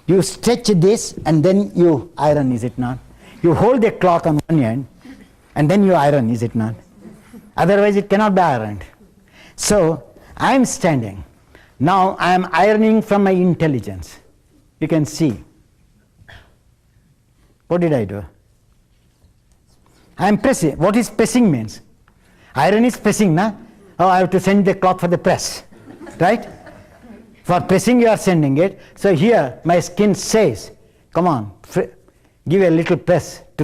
You stretch this and then you iron, is it not? You hold the cloth on one end and then you iron, is it not? Otherwise it cannot be ironed. So I am standing. Now I am ironing from my intelligence. You can see. What did I do? I am pressing. What is pressing means? Iron is pressing, na? Oh, I have to send the cloth for the press, right? For pressing you are sending it. So here my skin says, come on, give a little press to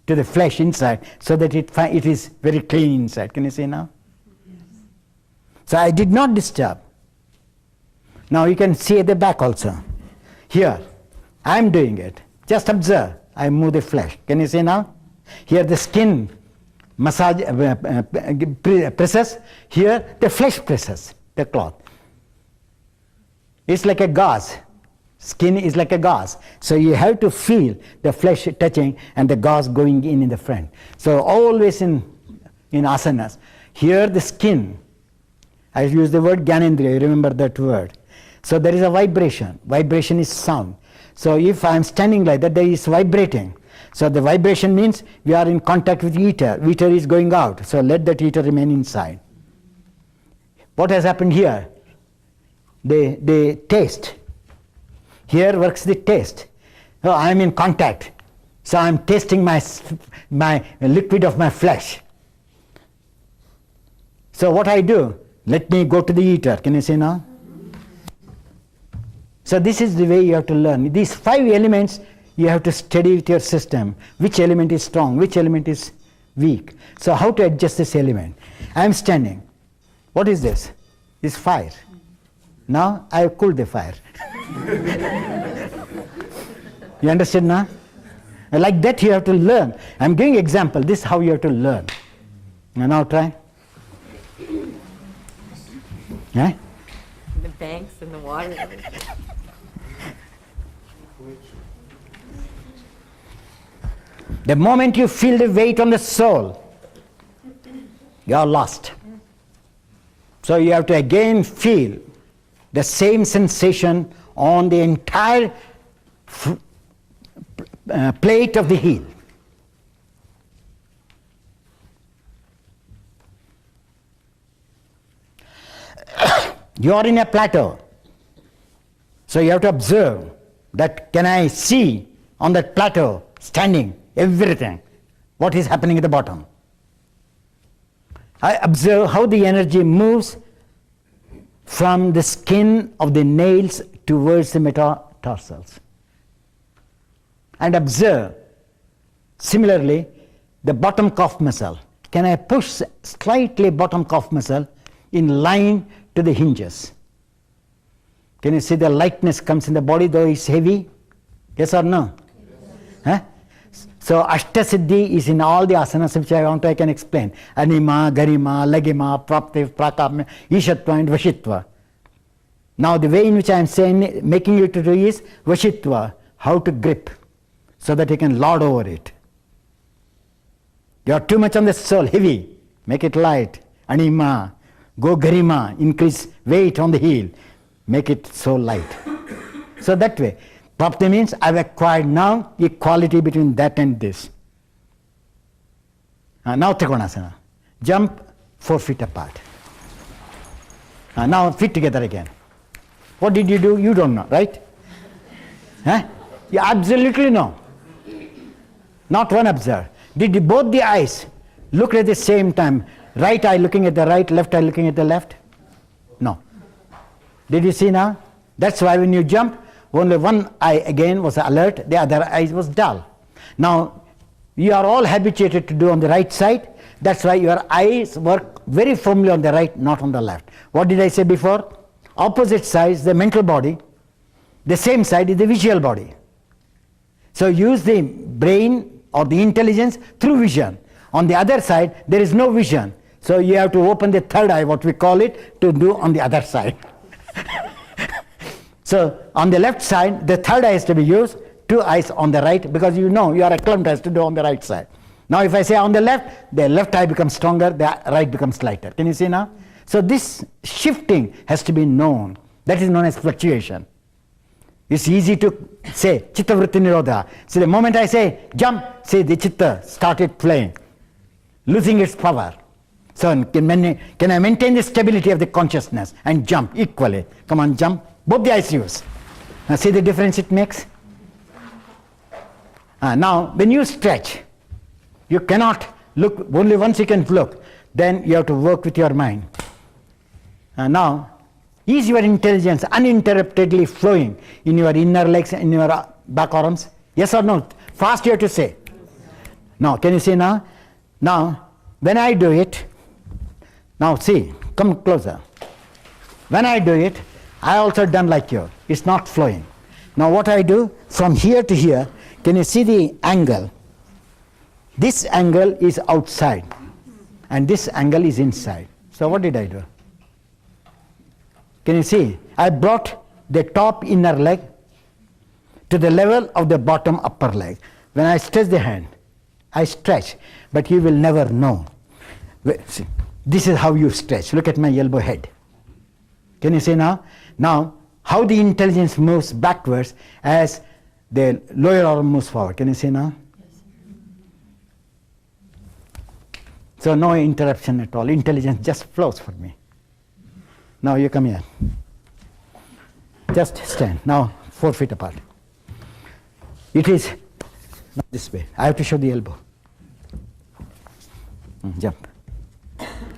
the flesh inside so that it is very clean inside. Can you see now? Yes. So I did not disturb. Now you can see at the back also. Here, I am doing it. Just observe. I move the flesh. Can you see now? Here the skin massage presses. Here the flesh presses the cloth. It's like a gauze. Skin is like a gauze. So you have to feel the flesh touching and the gauze going in the front. So always in asanas, here the skin, I use the word Gyanendriya, remember that word. So there is a vibration. Vibration is sound. So if I am standing like that, there is vibrating. So the vibration means we are in contact with ether. Ether is going out. So let that ether remain inside. What has happened here? The taste. Here works the taste. So I am in contact. So I am tasting my liquid of my flesh. So what I do? Let me go to the ether. Can you see now? So this is the way you have to learn. These 5 elements you have to study with your system. Which element is strong? Which element is weak? So how to adjust this element? I am standing. What is this? This is fire. Now I have cooled the fire. You understand now? Like that you have to learn. I am giving example. This is how you have to learn. Now try. Yeah? The banks and the water. The moment you feel the weight on the soul, you are lost. So you have to again feel the same sensation on the entire plate of the heel. You are in a plateau. So you have to observe that can I see on that plateau standing everything, what is happening at the bottom. I observe how the energy moves from the skin of the nails towards the metatarsals. And observe similarly the bottom calf muscle. Can I push slightly bottom calf muscle in line to the hinges? Can you see the lightness comes in the body though it's heavy? Yes or no? Yes. Huh? So Ashtasiddhi is in all the asanas which I can explain. Anima, Garima, Lagima, Prapti, Prakapya, Ishatva and Vashitva. Now the way in which I am saying, making you to do is Vashitva, how to grip, so that you can lord over it. You are too much on the soul, heavy, make it light. Anima, go Garima, increase weight on the heel, make it so light. So that way. Prapti means I have acquired now equality between that and this. Now Trikonasana. Jump 4 feet apart. Now feet together again. What did you do? You don't know, right? Huh? You absolutely know. Not one observe. Did both the eyes look at the same time? Right eye looking at the right, left eye looking at the left? No. Did you see now? That's why when you jump, only one eye again was alert, the other eye was dull. Now, you are all habituated to do on the right side. That's why your eyes work very firmly on the right, not on the left. What did I say before? Opposite sides, the mental body. The same side is the visual body. So use the brain or the intelligence through vision. On the other side, there is no vision. So you have to open the third eye, what we call it, to do on the other side. So on the left side, the third eye is to be used, 2 eyes on the right, because you know you are acclimatized to do on the right side. Now if I say on the left eye becomes stronger, the right becomes lighter. Can you see now? So this shifting has to be known. That is known as fluctuation. It's easy to say, chitta vritti nirodha. So the moment I say jump, say the chitta started playing, losing its power. So can I maintain the stability of the consciousness and jump equally? Come on, jump. Both the eyes use. Now see the difference it makes? Now when you stretch, you cannot look, only once you can look, then you have to work with your mind. Now, is your intelligence uninterruptedly flowing in your inner legs, in your back arms? Yes or no? Fast you have to say. Now, can you see now? Now, when I do it, now see, come closer. When I do it, I also done like you. It's not flowing. Now what I do, from here to here, can you see the angle? This angle is outside and this angle is inside. So what did I do? Can you see? I brought the top inner leg to the level of the bottom upper leg. When I stretch the hand, I stretch, but you will never know. See, this is how you stretch. Look at my elbow head. Can you see now? Now, how the intelligence moves backwards as the lower arm moves forward. Can you see now? So no interruption at all. Intelligence just flows for me. Now you come here. Just stand. Now 4 feet apart. It is not this way. I have to show the elbow. Jump.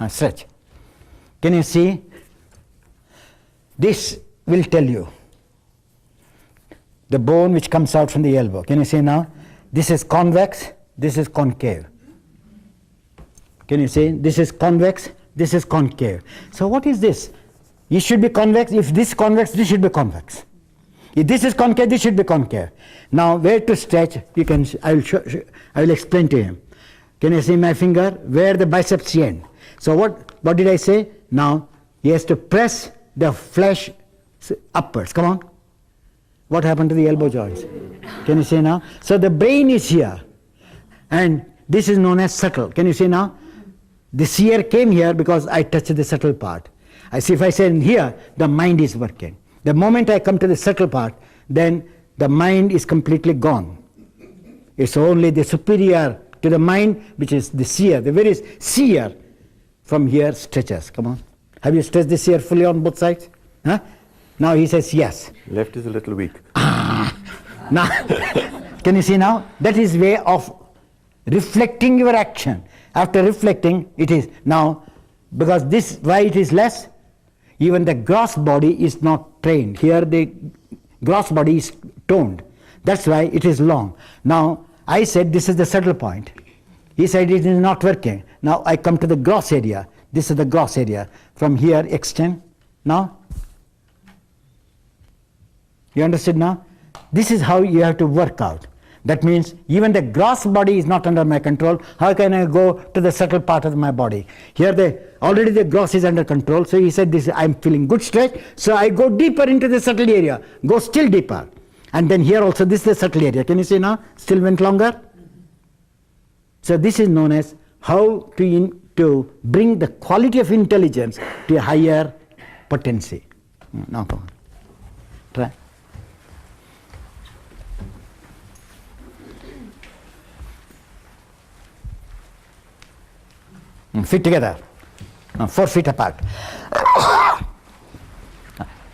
Stretch. Can you see? This will tell you the bone which comes out from the elbow. Can you see now? This is convex, this is concave. Can you see? This is convex, this is concave. So what is this? It should be convex. If this is convex, this should be convex. If this is concave, this should be concave. Now where to stretch? You can. I will explain to him. Can you see my finger? Where the biceps end. So what did I say? Now he has to press the flesh upwards. Come on. What happened to the elbow joints? Can you see now? So the brain is here, and this is known as subtle. Can you see now? The seer came here because I touched the subtle part. I see if I say here, the mind is working. The moment I come to the subtle part, then the mind is completely gone. It's only the superior to the mind, which is the seer. The very seer from here stretches. Come on. Have you stretched the seer fully on both sides? Huh? Now he says yes. Left is a little weak. Now, can you see now? That is way of reflecting your action. After reflecting, it is now, because this, why it is less? Even the gross body is not trained. Here the gross body is toned. That's why it is long. Now, I said this is the subtle point. He said it is not working. Now I come to the gross area. This is the gross area. From here extend. Now, you understood now? This is how you have to work out. That means even the gross body is not under my control. How can I go to the subtle part of my body? Here already the gross is under control. So he said this, I'm feeling good stretch. So I go deeper into the subtle area. Go still deeper. And then here also this is the subtle area. Can you see now? Still went longer. So this is known as how to bring the quality of intelligence to a higher potency. Now come on. Try. Feet together. 4 feet apart.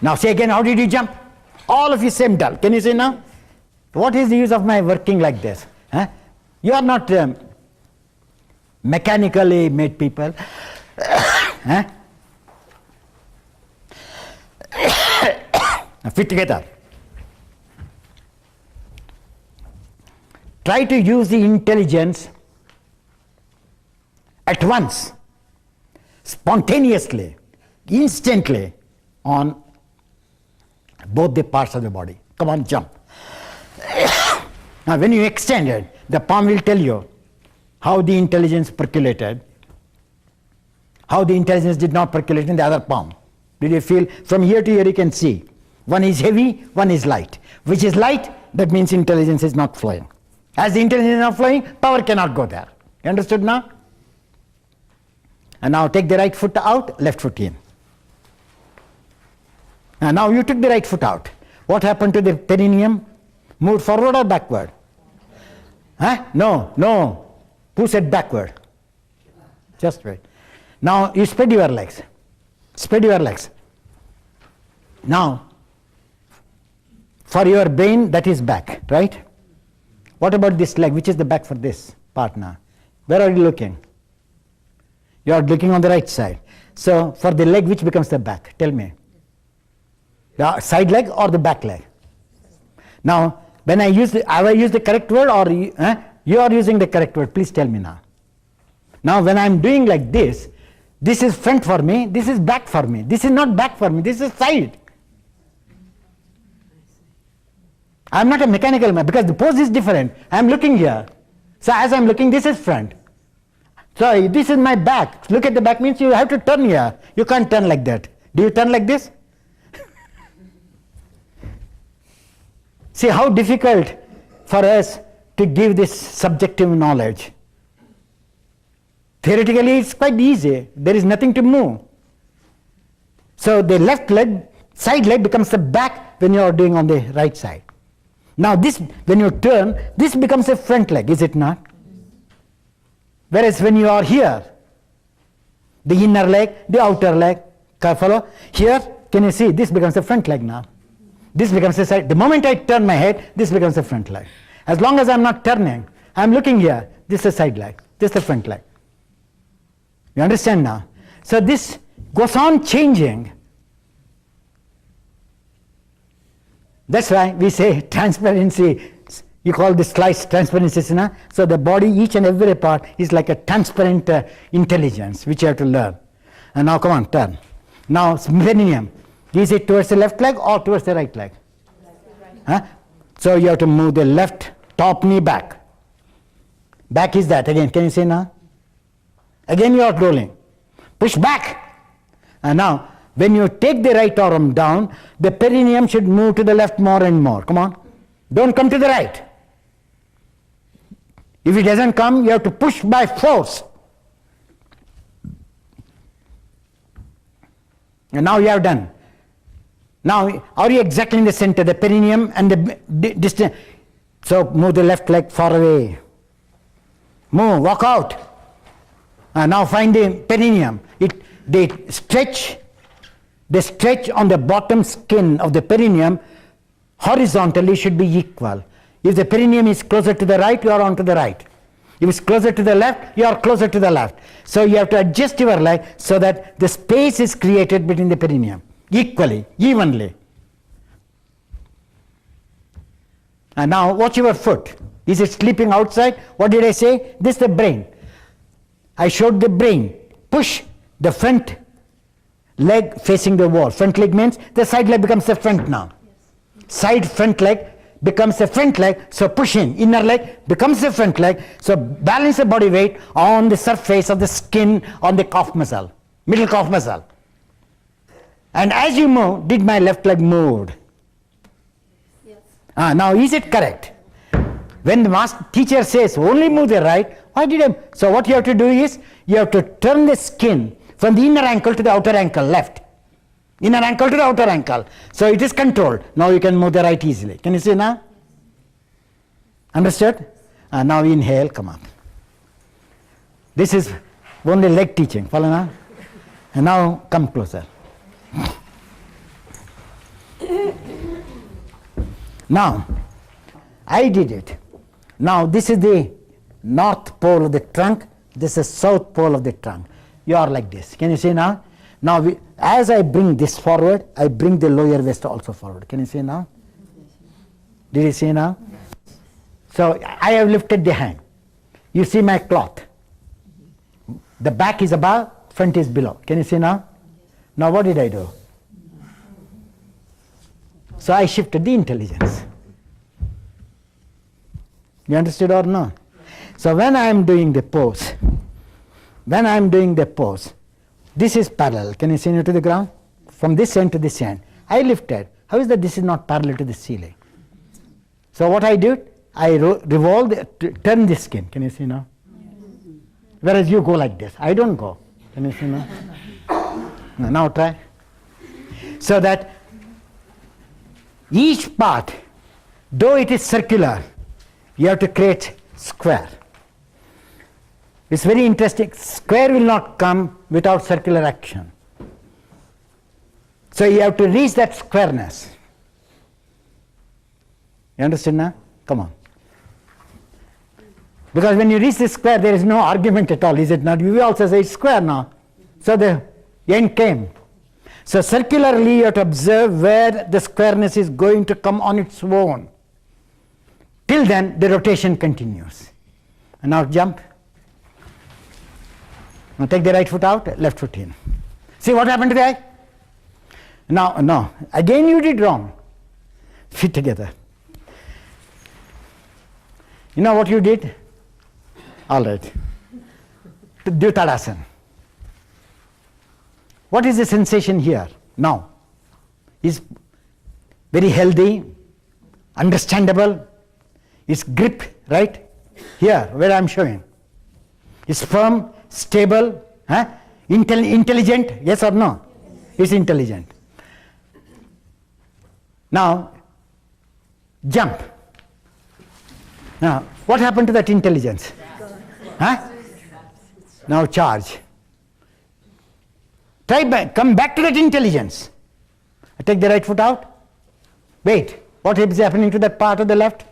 Now say again, how did you jump? All of you same dull. Can you see now? What is the use of my working like this? Huh? You are not mechanically made people. Huh? Feet together. Try to use the intelligence at once, spontaneously, instantly on both the parts of the body. Come on, jump. Now when you extend it, the palm will tell you how the intelligence percolated, how the intelligence did not percolate in the other palm. Did you feel? From here to here you can see. One is heavy, one is light. Which is light, that means intelligence is not flowing. As the intelligence is not flowing, power cannot go there. You understood now? And now take the right foot out, left foot in. And now you took the right foot out. What happened to the perineum? Moved forward or backward? Huh? No. Who said backward? Just wait. Now you spread your legs. Spread your legs. Now, for your brain, that is back, right? What about this leg? Which is the back for this part now? Where are you looking? You are looking on the right side. So for the leg, which becomes the back? Tell me. The side leg or the back leg? Now, when I use have I used the correct word, or you are using the correct word? Please tell me now. Now when I am doing like this is front for me, this is back for me. This is not back for me, this is side. I am not a mechanical man because the pose is different. I am looking here. So as I am looking, this is front. So this is my back. Look at the back means you have to turn here. You can't turn like that. Do you turn like this? See how difficult for us to give this subjective knowledge. Theoretically it's quite easy. There is nothing to move. So the left leg, side leg becomes the back when you are doing on the right side. Now this, when you turn, this becomes a front leg, is it not? Whereas when you are here, the inner leg, the outer leg, can you follow? Here, can you see, this becomes the front leg now. This becomes the side. The moment I turn my head, this becomes the front leg. As long as I am not turning, I am looking here, this is the side leg, this is the front leg. You understand now? So this goes on changing. That's why we say transparency. You call this slice transparency, na? So the body, each and every part is like a transparent intelligence which you have to learn. And now come on, turn. Now perineum, is it towards the left leg or towards the right leg? Huh? So you have to move the left top knee back. Back is that again, can you say now? Again you are rolling. Push back. And now when you take the right arm down, the perineum should move to the left more and more. Come on. Don't come to the right. If it doesn't come, you have to push by force. And now you have done. Now, are you exactly in the center, the perineum and the distance? So move the left leg far away. Move, walk out. And now find the perineum. They stretch on the bottom skin of the perineum horizontally should be equal. If the perineum is closer to the right, you are on to the right. If it's closer to the left, you are closer to the left. So you have to adjust your leg so that the space is created between the perineum equally, evenly. And now watch your foot. Is it sleeping outside? What did I say? This is the brain. I showed the brain. Push the front leg facing the wall. Front leg means the side leg becomes the front now. Side front leg becomes the front leg, so push in. Inner leg becomes the front leg, so balance the body weight on the surface of the skin on the calf muscle, middle calf muscle. And as you move, did my left leg move? Yes. Now is it correct? When the master teacher says only move the right, why did I? So what you have to do is, you have to turn the skin from the inner ankle to the outer ankle, left. Inner ankle to the outer ankle. So it is controlled. Now you can move the right easily. Can you see now? Understood? Now inhale, come on. This is only leg teaching. Follow now? And now come closer. Now, I did it. Now this is the north pole of the trunk. This is south pole of the trunk. You are like this. Can you see now? Now, as I bring this forward, I bring the lower waist also forward. Can you see now? Did you see now? So, I have lifted the hand. You see my cloth. The back is above, front is below. Can you see now? Now, what did I do? So, I shifted the intelligence. You understood or no? So when I am doing the pose, this is parallel. Can you see it to the ground? From this end to this end. I lifted. How is that this is not parallel to the ceiling? So what I did, I revolve, turn the skin. Can you see now? Whereas you go like this. I don't go. Can you see now? No, now try. So that each part, though it is circular, you have to create square. It's very interesting. Square will not come without circular action. So you have to reach that squareness. You understand now? Come on. Because when you reach the square, there is no argument at all, is it not? We also say it's square now. So the end came. So circularly you have to observe where the squareness is going to come on its own. Till then, the rotation continues. And now jump. Now take the right foot out, left foot in. See what happened to the eye? Now, no. Again you did wrong. Feet together. You know what you did? All right. Do Tadasana. What is the sensation here now? Is very healthy, understandable. It's grip, right? Here, where I am showing. It's firm, stable, intelligent, yes or no? It's intelligent. Now, jump. Now, what happened to that intelligence? Now charge. Come back to that intelligence. Take the right foot out. Wait, what is happening to that part of the left?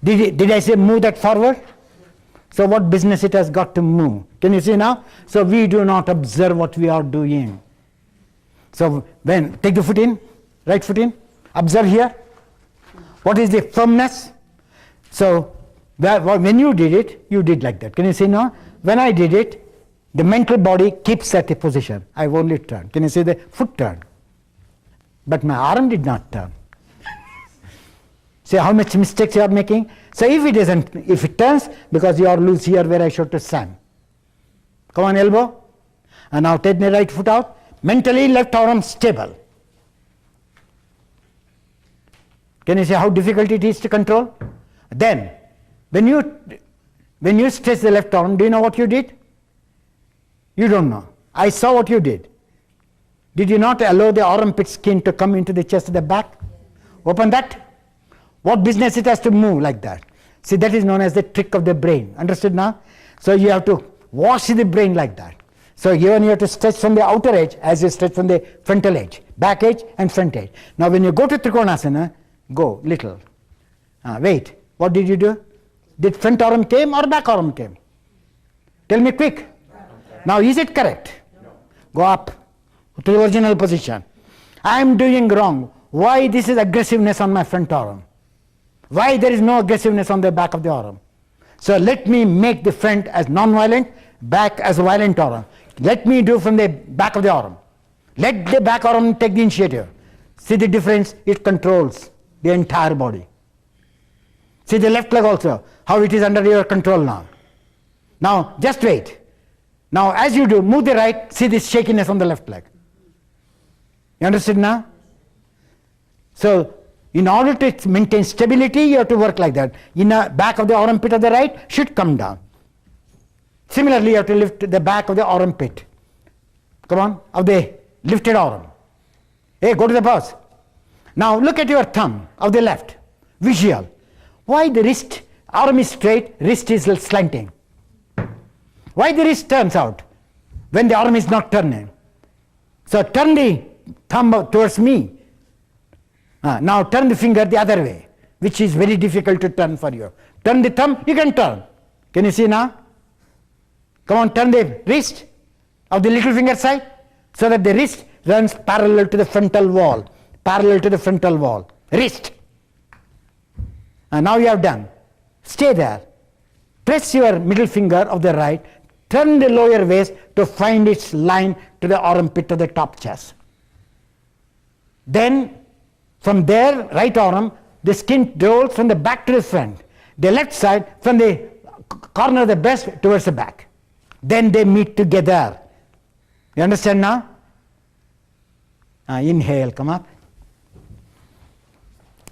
Did I say move that forward? So what business it has got to move? Can you see now? So we do not observe what we are doing. So when, take the foot in, right foot in, observe here. What is the firmness? So when you did it, you did like that. Can you see now? When I did it, the mental body keeps at a position. I've only turned. Can you see the foot turned? But my arm did not turn. See how much mistakes you are making? So if it turns, because you are loose here where I showed to Sam. Come on, elbow. And now take the right foot out. Mentally, left arm stable. Can you see how difficult it is to control? Then, when you stretch the left arm, do you know what you did? You don't know. I saw what you did. Did you not allow the armpit skin to come into the chest at the back? Open that. What business it has to move like that? See, that is known as the trick of the brain. Understood now? So you have to wash the brain like that. So even you have to stretch from the outer edge as you stretch from the frontal edge, back edge and front edge. Now when you go to Trikonasana, go little. Wait, what did you do? Did front arm came or back arm came? Tell me quick. Now is it correct? Go up to the original position. I am doing wrong. Why this is aggressiveness on my front arm? Why there is no aggressiveness on the back of the arm? So let me make the front as non-violent, back as a violent arm. Let me do from the back of the arm. Let the back arm take the initiative. See the difference? It controls the entire body. See the left leg also, how it is under your control now. Now just wait. Now as you do, move the right, see this shakiness on the left leg. You understood now? So in order to maintain stability, you have to work like that. In the back of the armpit of the right should come down. Similarly, you have to lift the back of the armpit. Come on, of the lifted arm. Hey, go to the pause. Now look at your thumb of the left. Visual. Why the wrist, arm is straight, wrist is slanting? Why the wrist turns out when the arm is not turning? So turn the thumb towards me. Now turn the finger the other way, which is very difficult to turn for you. Turn the thumb, you can turn. Can you see now? Come on, turn the wrist of the little finger side so that the wrist runs parallel to the frontal wall. Parallel to the frontal wall. Wrist. And now you have done. Stay there. Press your middle finger of the right. Turn the lower waist to find its line to the armpit of the top chest. Then from there, right arm, the skin rolls from the back to the front. The left side from the corner of the breast towards the back. Then they meet together. You understand now? Inhale, come up.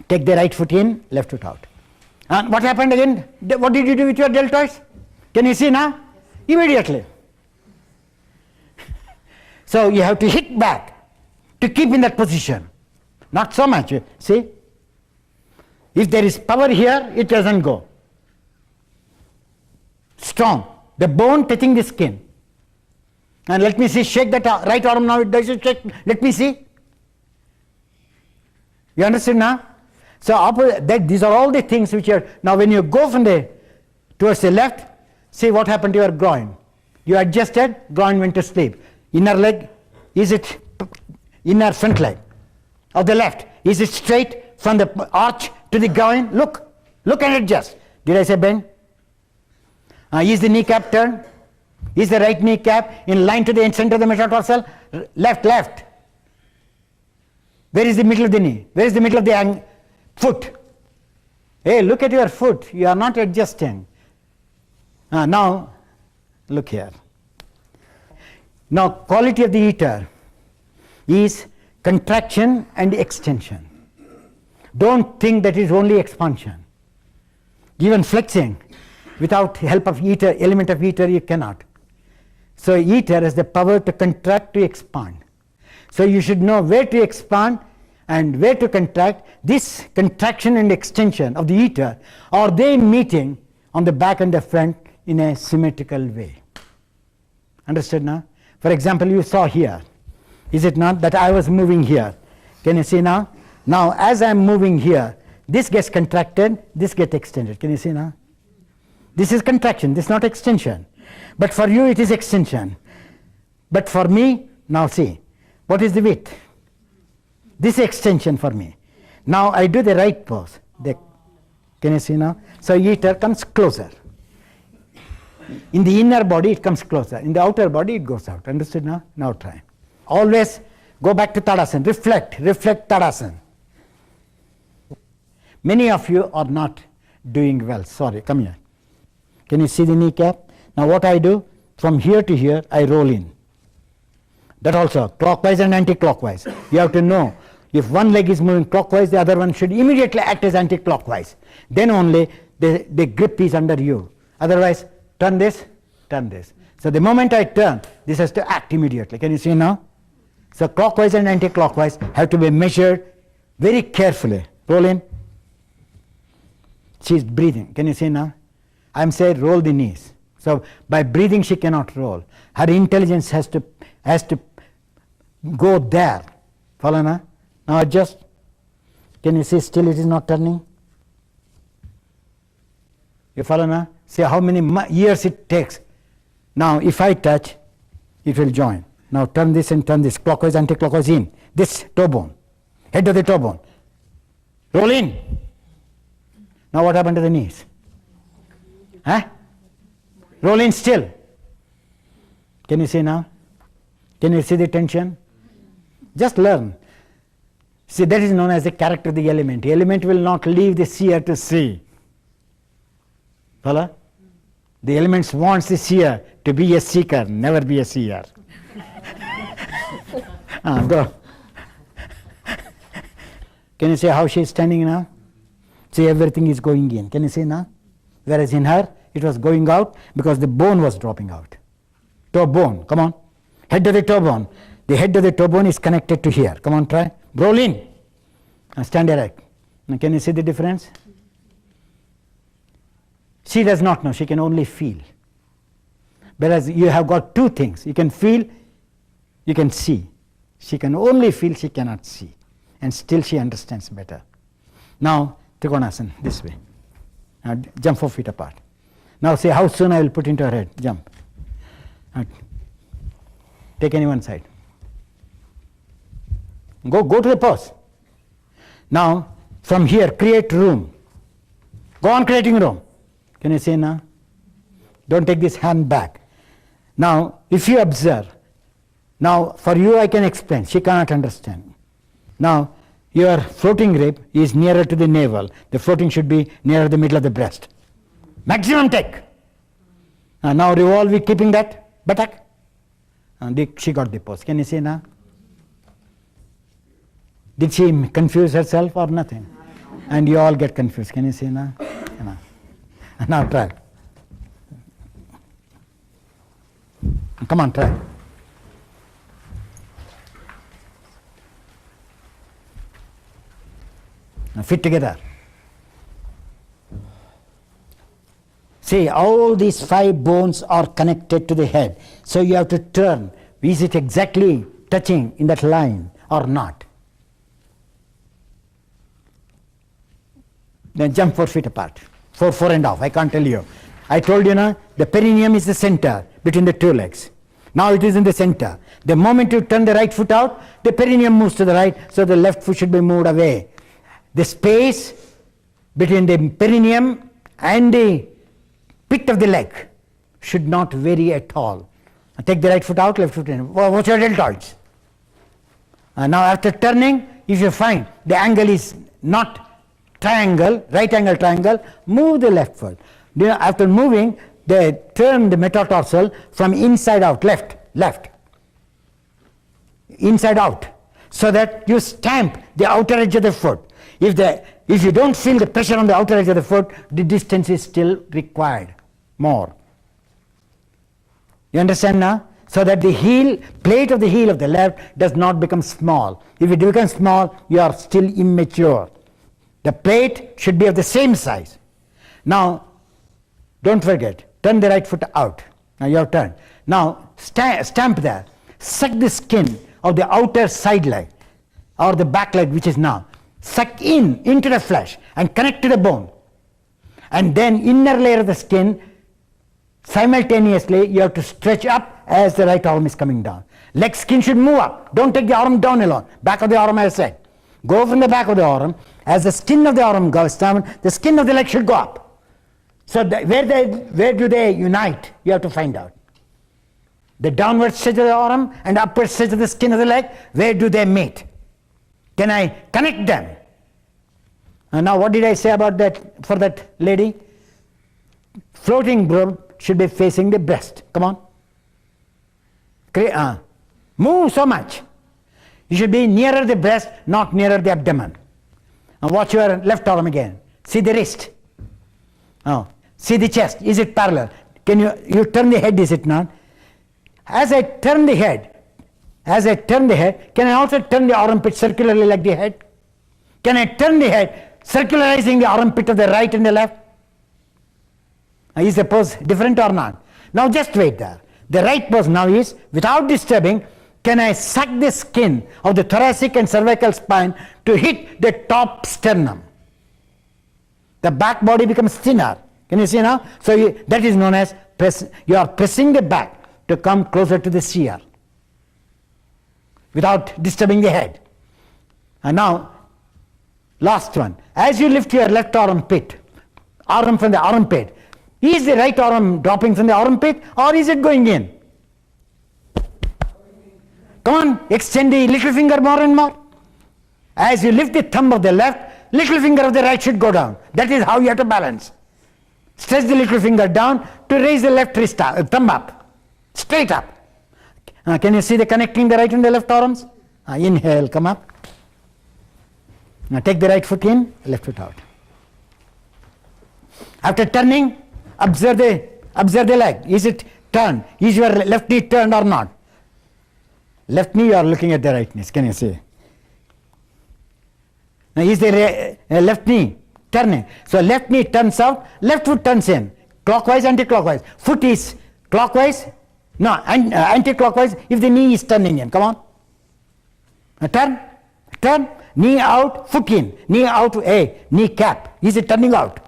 Take the right foot in, left foot out. And what happened again? What did you do with your deltoids? Can you see now? Immediately. So you have to hit back to keep in that position. Not so much. See? If there is power here, it doesn't go. Strong. The bone touching the skin. And let me see, shake that right arm now, it does it shake. Let me see. You understand now? So these are all the things which are, now when you go from towards the left, see what happened to your groin. You adjusted, groin went to sleep. Inner leg, is it inner front leg of the left? Is it straight from the arch to the groin? Look and adjust. Did I say bend? Is the kneecap turned? Is the right kneecap in line to the center of the metatarsal? Left. Where is the middle of the knee? Where is the middle of the foot? Hey, look at your foot. You are not adjusting. Now, look here. Now, quality of the eater is contraction and extension. Don't think that is only expansion. Even flexing, without help of element of eater, you cannot. So eater has the power to contract, to expand. So you should know where to expand and where to contract. This contraction and extension of the eater, are they meeting on the back and the front in a symmetrical way? Understood now? For example, you saw here, is it not that I was moving here? Can you see now? Now as I am moving here, this gets contracted, this gets extended. Can you see now? This is contraction, this is not extension. But for you it is extension. But for me, now see, what is the width? This is extension for me. Now I do the right pose. Can you see now? So eater comes closer. In the inner body it comes closer. In the outer body it goes out. Understood now? Now try. Always go back to Tadasana. Reflect Tadasana. Many of you are not doing well. Sorry, come here. Can you see the kneecap? Now what I do, from here to here, I roll in. That also, clockwise and anti-clockwise. You have to know, if one leg is moving clockwise, the other one should immediately act as anti-clockwise. Then only the grip is under you. Otherwise, turn this. So the moment I turn, this has to act immediately. Can you see now? So clockwise and anti-clockwise have to be measured very carefully. Roll in. She is breathing. Can you see now? I am saying roll the knees. So by breathing she cannot roll. Her intelligence has to go there. Follow now? Now adjust. Can you see still it is not turning? You follow now? See how many years it takes. Now if I touch, it will join. Now turn this and turn this. Clockwise, anti-clockwise in. This toe bone. Head of the toe bone. Roll in. Now what happened to the knees? Roll in still. Can you see now? Can you see the tension? Just learn. See, that is known as the character of the element. The element will not leave the seer to see. Follow? The elements wants the seer to be a seeker, never be a seer. Go. Can you see how she is standing now? See, everything is going in. Can you see now? Whereas in her, it was going out because the bone was dropping out. Toe bone, come on. Head of the toe bone. The head of the toe bone is connected to here. Come on, try. Roll in. Stand erect. Now, can you see the difference? She does not know. She can only feel. Whereas you have got two things. You can feel, you can see. She can only feel, she cannot see. And still she understands better. Now, Trikonasana, this way. Now, jump 4 feet apart. Now say how soon I will put into her head. Jump. Take any one side. Go to the pose. Now, from here, create room. Go on creating room. Can you see now? Don't take this hand back. Now, if you observe, now for you I can explain. She cannot understand. Now, your floating rib is nearer to the navel. The floating should be nearer the middle of the breast. Maximum take. Now revolve it, keeping that buttock. She got the pose. Can you see now? Did she confuse herself or nothing? And you all get confused. Can you see now? Now try. Come on, try. Now fit together. See, all these 5 bones are connected to the head. So you have to turn. Is it exactly touching in that line or not? Then jump 4 feet apart. 4.5. I can't tell you. I told you now, the perineum is the center between the 2 legs. Now it is in the center. The moment you turn the right foot out, the perineum moves to the right, so the left foot should be moved away. The space between the perineum and the pit of the leg should not vary at all. Take the right foot out, left foot in. Watch your deltoids. Now after turning, if you find the angle is not triangle, right angle triangle, move the left foot. After moving, they turn the metatarsal from inside out, left, inside out, so that you stamp the outer edge of the foot. If you don't feel the pressure on the outer edge of the foot, the distance is still required more. You understand now? So that the heel, plate of the heel of the left does not become small. If it becomes small, you are still immature. The plate should be of the same size. Now, don't forget, turn the right foot out. Now you have turned. Now stamp there. Suck the skin of the outer side leg or the back leg, which is now. Suck into the flesh and connect to the bone. And then inner layer of the skin, simultaneously you have to stretch up as the right arm is coming down. Leg skin should move up. Don't take the arm down alone. Back of the arm, I said. Go from the back of the arm. As the skin of the arm goes down, the skin of the leg should go up. So where do they unite? You have to find out. The downward stretch of the arm and upward stretch of the skin of the leg, where do they meet? Can I connect them? And now what did I say about that for that lady? Floating rib should be facing the breast. Come on. Move so much. You should be nearer the breast, not nearer the abdomen. Now watch your left arm again. See the wrist. See the chest. Is it parallel? Can you turn the head, is it not? As I turn the head, can I also turn the armpit circularly like the head? Can I turn the head circularizing the armpit of the right and the left? Is the pose different or not? Now just wait there. The right pose now is, without disturbing, can I suck the skin of the thoracic and cervical spine to hit the top sternum? The back body becomes thinner. Can you see now? So that is known as you are pressing the back to come closer to the seer without disturbing the head. And now, last one. As you lift your left armpit, arm from the armpit, is the right arm dropping from the armpit or is it going in? Come on, extend the little finger more and more. As you lift the thumb of the left, little finger of the right should go down. That is how you have to balance. Stretch the little finger down to raise the left wrist thumb up, straight up. Can you see the connecting the right and the left arms? Inhale, come up. Now take the right foot in, left foot out. After turning, observe the leg. Is it turned? Is your left knee turned or not? Left knee, you are looking at the right knee. Can you see? Now is the left knee turning? So left knee turns out, left foot turns in. Clockwise, anti-clockwise. Foot is clockwise, no, anti-clockwise if the knee is turning in. Come on. Now turn, knee out, foot in. Knee out, knee cap. Is it turning out?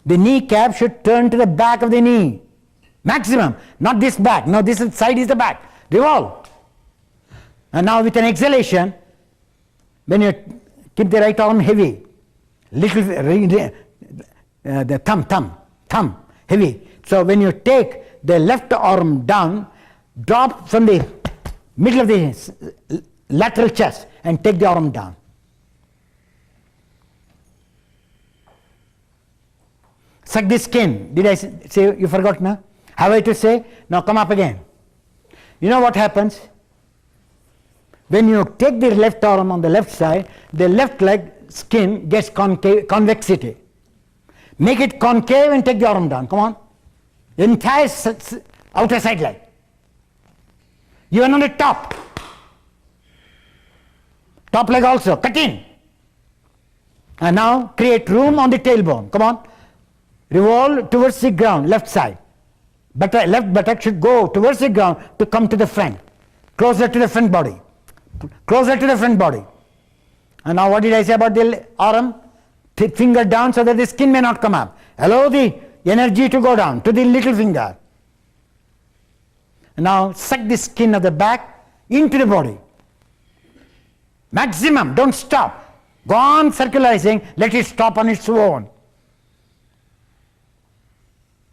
The knee cap should turn to the back of the knee. Maximum, not this back. No, this side is the back. Revolve. And now with an exhalation, when you keep the right arm heavy, the thumb heavy. So when you take the left arm down, drop from the middle of the lateral chest and take the arm down. Suck the skin. Did I say? You forgot now? Have I to say? Now come up again. You know what happens? When you take the left arm on the left side, the left leg skin gets convexity. Make it concave and take the arm down. Come on. Entire outer side leg. Even on the top. Top leg also. Cut in. And now create room on the tailbone. Come on. Revolve towards the ground, left side. Left buttock should go towards the ground to come to the front. Closer to the front body. Closer to the front body. And now what did I say about the arm? Finger down so that the skin may not come up. Allow the energy to go down to the little finger. And now suck the skin of the back into the body. Maximum, don't stop. Go on circularizing, let it stop on its own.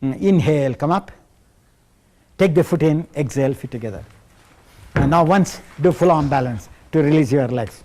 Inhale, come up. Take the foot in, exhale, feet together. And now once do full arm balance to release your legs.